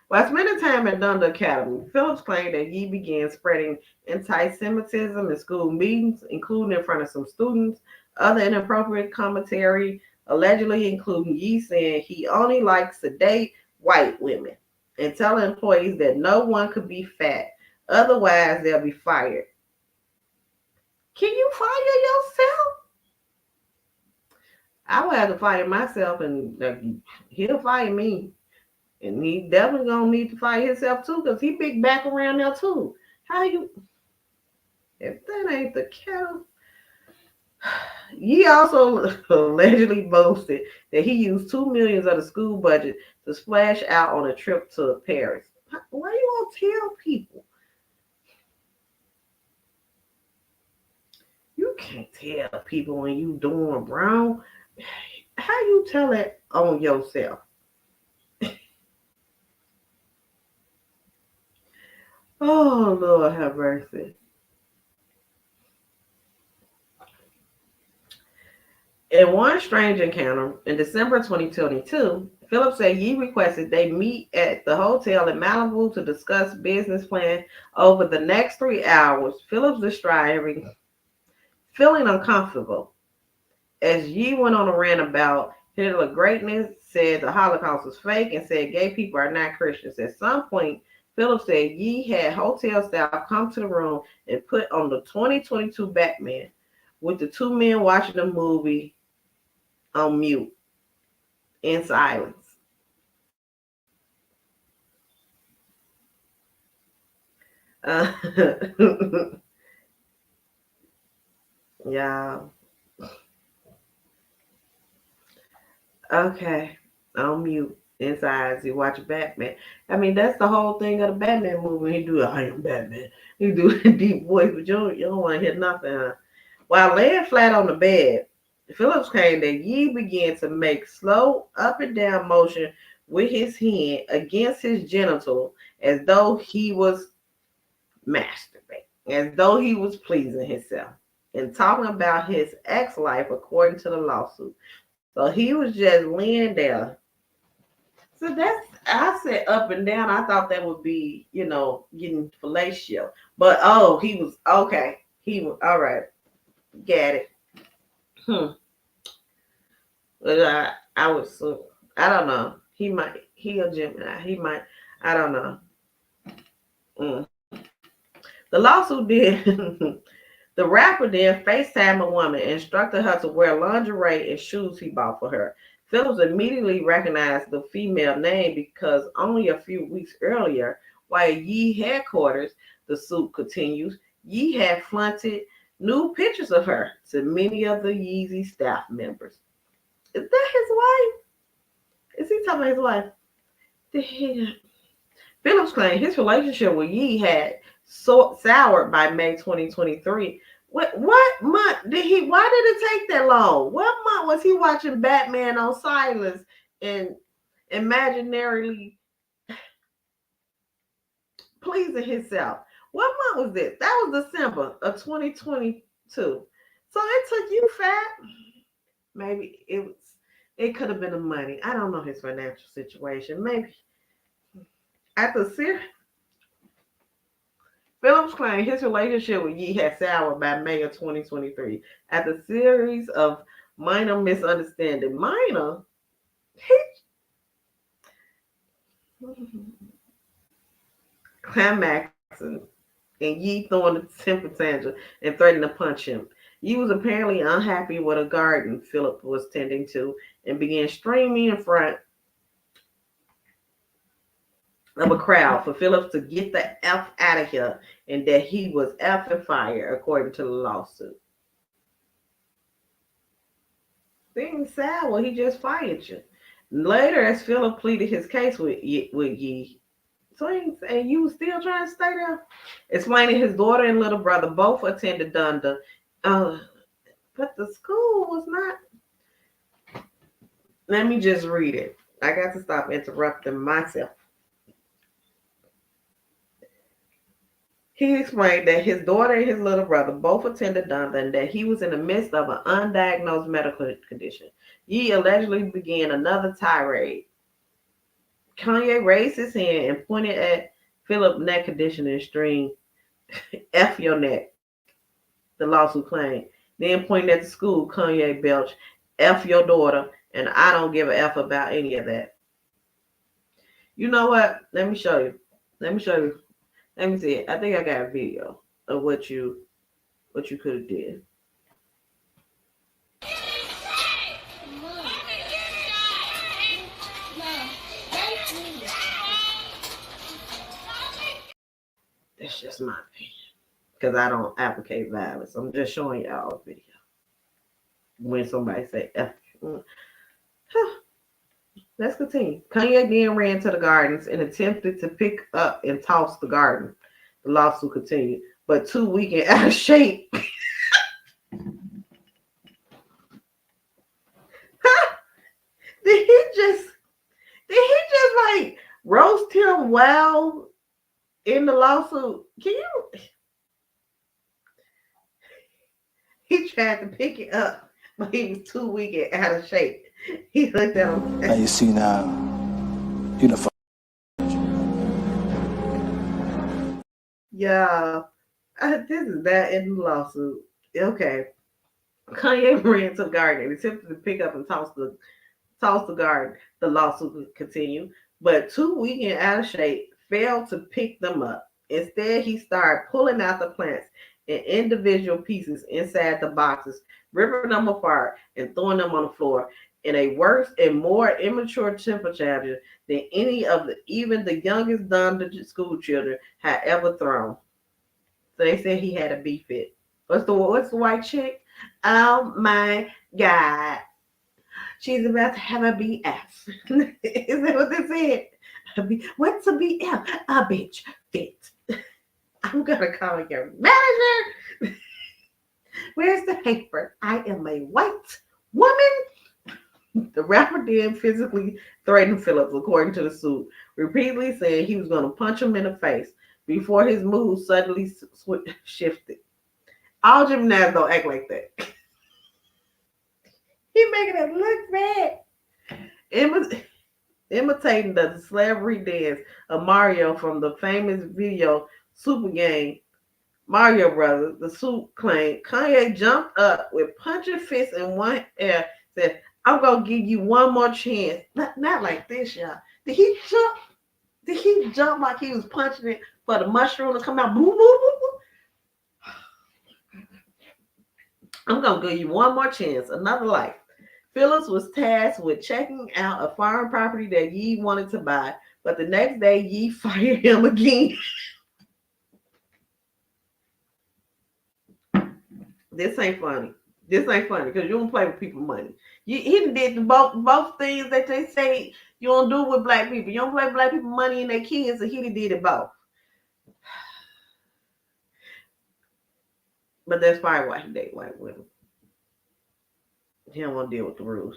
While spending time at Donda Academy, Phillips claimed that Yee began spreading anti-Semitism in school meetings, including in front of some students. Other inappropriate commentary, allegedly including Yee saying he only likes to date white women and telling employees that no one could be fat, otherwise they'll be fired. Can you fire yourself? I would have to fire myself, and he'll fire me. And he definitely gonna need to fire himself too, because he big back around there too. If that ain't the cattle. He also allegedly boasted that he used $2 million of the school budget to splash out on a trip to Paris. Why you gonna tell people? You can't tell people when you doing wrong. How you tell it on yourself? Oh, Lord have mercy. In one strange encounter in December 2022, Phillips said Yee requested they meet at the hotel in Malibu to discuss business plan over the next 3 hours. Phillips described feeling uncomfortable as Yee went on a rant about Hitler's greatness, said the Holocaust was fake, and said gay people are not Christians. At some point, Phillips said Yee had hotel staff come to the room and put on the 2022 Batman with the two men watching the movie on mute in silence. Uh, yeah. Okay. On mute inside as you watch Batman. I mean, that's the whole thing of the Batman movie. He do I am Batman. He do a deep voice, but you don't want to hear nothing. Huh? While laying flat on the bed, Phillips claimed that Yee began to make slow up and down motion with his hand against his genital as though he was masturbating, as though he was pleasing himself, and talking about his ex-life according to the lawsuit. So he was just laying there. So that's, I said up and down. I thought that would be, getting fellatio. But oh, he was okay. He was all right. Got it. But I would assume, I don't know. He a Gemini. He might, I don't know. The lawsuit did. The rapper then FaceTimed a woman and instructed her to wear lingerie and shoes he bought for her. Phillips immediately recognized the female name because only a few weeks earlier, while Yee headquarters, the suit continues, Yee had flaunted new pictures of her to many of the Yeezy staff members. Is that his wife? Is he talking about his wife? Phillips claimed his relationship with Yee had soured by May 2023. What month did he? Why did it take that long? What month was he watching Batman on silence and imaginarily pleasing himself? What month was this? That was December of 2022. So it took you, Fat. Maybe it could have been the money. I don't know his financial situation. Maybe at the series. Phillips claimed his relationship with Yee had soured by May of 2023 after a series of minor misunderstandings. Minor? Climaxing and Yee throwing a temper tantrum and threatening to punch him. Yee was apparently unhappy with a garden Phillips was tending to and began screaming in front of a crowd for Phillips to get the F out of here and that he was effing fired, according to the lawsuit. Things sour, he just fired you. Later, as Phillips pleaded his case with Yee, and you was still trying to stay there? Explaining his daughter and little brother both attended Donda, but the school was not. Let me just read it. I got to stop interrupting myself. He explained that his daughter and his little brother both attended Donda and that he was in the midst of an undiagnosed medical condition. Yee allegedly began another tirade. Kanye raised his hand and pointed at Phillips' neck condition and string, F your neck, the lawsuit claimed. Then pointing at the school, Kanye belched, F your daughter, and I don't give a F about any of that. You know what? Let me show you. Let me see it. I think I got a video of what you could have did. That's just my opinion. Because I don't advocate violence. I'm just showing y'all a video. When somebody say F. Let's continue. Kanye then ran to the gardens and attempted to pick up and toss the garden. The lawsuit continued, but too weak and out of shape. Did he just like roast him well in the lawsuit, he tried to pick it up, but he was too weak and out of shape. He looked at him. Now you see now, you the Yeah, this is that in the lawsuit. Okay. Kanye ran to the garden and attempted to pick up and toss the garden. The lawsuit continued, but too weak and out of shape, failed to pick them up. Instead, he started pulling out the plants in individual pieces inside the boxes, ripping them apart and throwing them on the floor in a worse and more immature temper tantrum than any of even the youngest Donda school children had ever thrown. So they said he had a B-fit. What's the white chick? Oh my God. She's about to have a BF. Is that what they said? What's a BF? A bitch fit. I'm going to call your manager. Where's the paper? I am a white woman. The rapper then physically threatened Phillips, according to the suit, repeatedly saying he was going to punch him in the face before his mood suddenly shifted. All Gemini's don't act like that. He making it look bad. Imitating the celebrity dance of Mario from the famous video Super Game Mario Brothers, the suit claimed Kanye jumped up with punching fists in one air, said, I'm going to give you one more chance. Not like this, y'all. Did he jump? Did he jump like he was punching it for the mushroom to come out? Boom, boom, boom, boom. I'm going to give you one more chance, another life. Phillips was tasked with checking out a foreign property that Ye wanted to buy, but the next day Ye fired him again. This ain't funny. This ain't funny because you don't play with people's money. He did both things that they say you don't do with black people. You don't play with black people's money and their kids, and he did it both. But that's probably why he dated white women. He don't want to deal with the rules.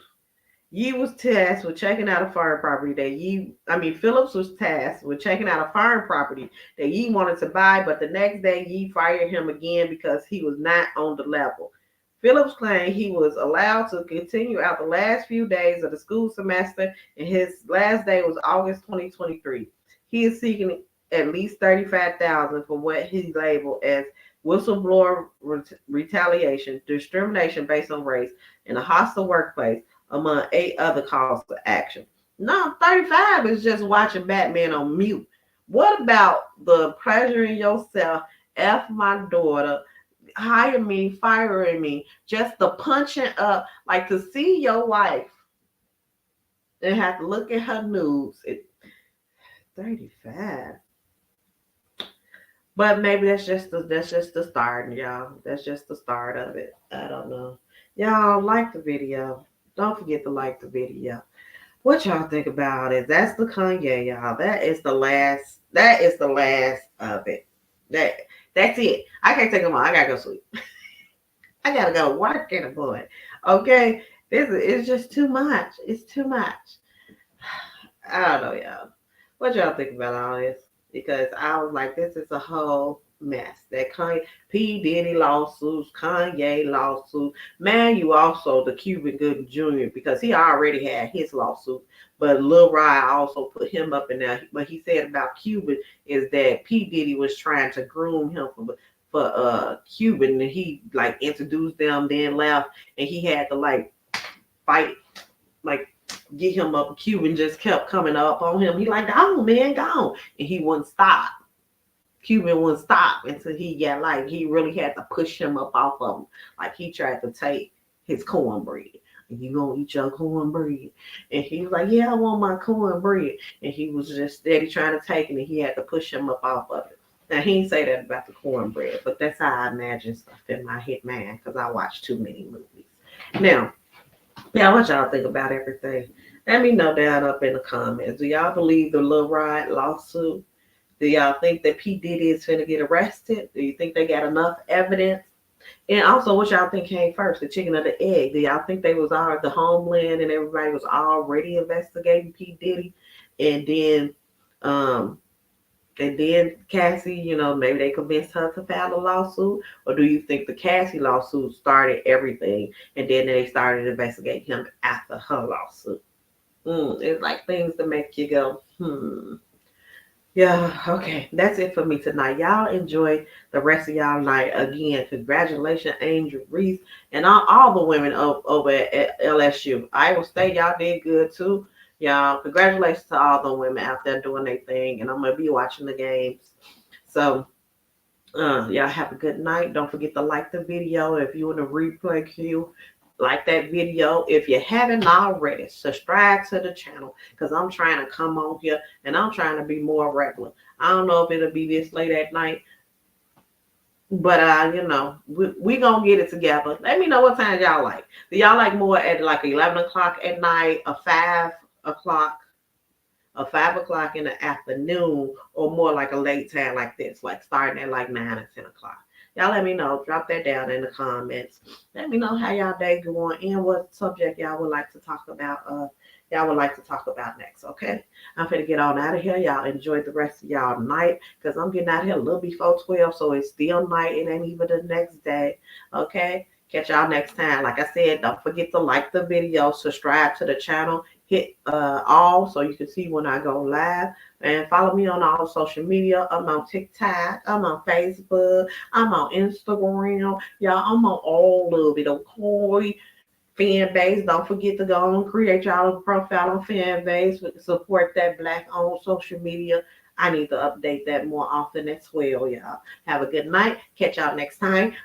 Ye was tasked with checking out a foreign property that Phillips was tasked with checking out a foreign property that Ye wanted to buy, but the next day Ye fired him again because he was not on the level. Phillips claimed he was allowed to continue out the last few days of the school semester, and his last day was August 2023. He is seeking at least $35,000 for what he labeled as whistleblower retaliation, discrimination based on race, in a hostile workplace, among 8 other calls to action. No, 35 is just watching Batman on mute. What about the pleasuring yourself, F my daughter, hire me, firing me, just the punching up, like to see your wife and have to look at her nudes? 35. But maybe that's just the start, y'all. That's just the start of it. I don't know. Y'all like the video. Don't forget to like the video. What y'all think about it? That's the Kanye, y'all. That is the last of it. That's it. I can't take them on. I gotta go sleep. I gotta go work in the morning. Okay? It's just too much. It's too much. I don't know, y'all. What y'all think about all this? Because I was like, this is a whole mess. That Kanye, P. Diddy lawsuits, Kanye lawsuit. Man, you also the Cuban Gooding Jr. because he already had his lawsuit. But Lil Rye also put him up in there. What he said about Cuban is that P. Diddy was trying to groom him for Cuban, and he like introduced them, then left, and he had to like fight, like get him up. Cuban just kept coming up on him. He like, go man, go. And he wouldn't stop. Cuban wouldn't stop until he got like, he really had to push him up off of him. Like he tried to take his cornbread. And you gonna eat your cornbread? And he was like, yeah, I want my cornbread. And he was just steady trying to take it, and he had to push him up off of it. Now he didn't say that about the cornbread, but that's how I imagine stuff in my head, man, because I watch too many movies. Now, yeah, what y'all think about everything? Let me know down up in the comments. Do y'all believe the Lil Rye lawsuit? Do y'all think that P. Diddy is finna get arrested? Do you think they got enough evidence? And also, what y'all think came first, the chicken or the egg? Do y'all think they was all the Homeland and everybody was already investigating P. Diddy, and then And then Cassie, you know, maybe they convinced her to file a lawsuit, or do you think the Cassie lawsuit started everything, and then they started investigating him after her lawsuit? It's like things to make you go, Yeah, okay. That's it for me tonight. Y'all enjoy the rest of y'all night. Again, congratulations, Angel, Reese, and all the women over at LSU. Iowa State, y'all did good too. Y'all, congratulations to all the women out there doing their thing. And I'm going to be watching the games. So, y'all have a good night. Don't forget to like the video. If you in the replay queue, like that video. If you haven't already, subscribe to the channel, because I'm trying to come on here and I'm trying to be more regular. I don't know if it'll be this late at night, but you know, we gonna get it together. Let me know what time y'all like. Do y'all like more at like 11 o'clock at night, or 5 o'clock, or 5 o'clock in the afternoon, or more like a late time like this, like starting at like 9 or 10 o'clock? Y'all let me know. Drop that down in the comments. Let me know how y'all day going and what subject y'all would like to talk about. Y'all would like to talk about next. Okay, I'm finna get on out of here. Y'all enjoy the rest of y'all night, because I'm getting out here a little before 12, so it's still night. It ain't even the next day. Okay, catch y'all next time. Like I said, don't forget to like the video, subscribe to the channel, hit all so you can see when I go live. And follow me on all social media. I'm on TikTok. I'm on Facebook. I'm on Instagram. Y'all, I'm on all of it. Okay. Fan base. Don't forget to go and create y'all a profile on fan base. Support that Black owned social media. I need to update that more often as well, y'all. Have a good night. Catch y'all next time.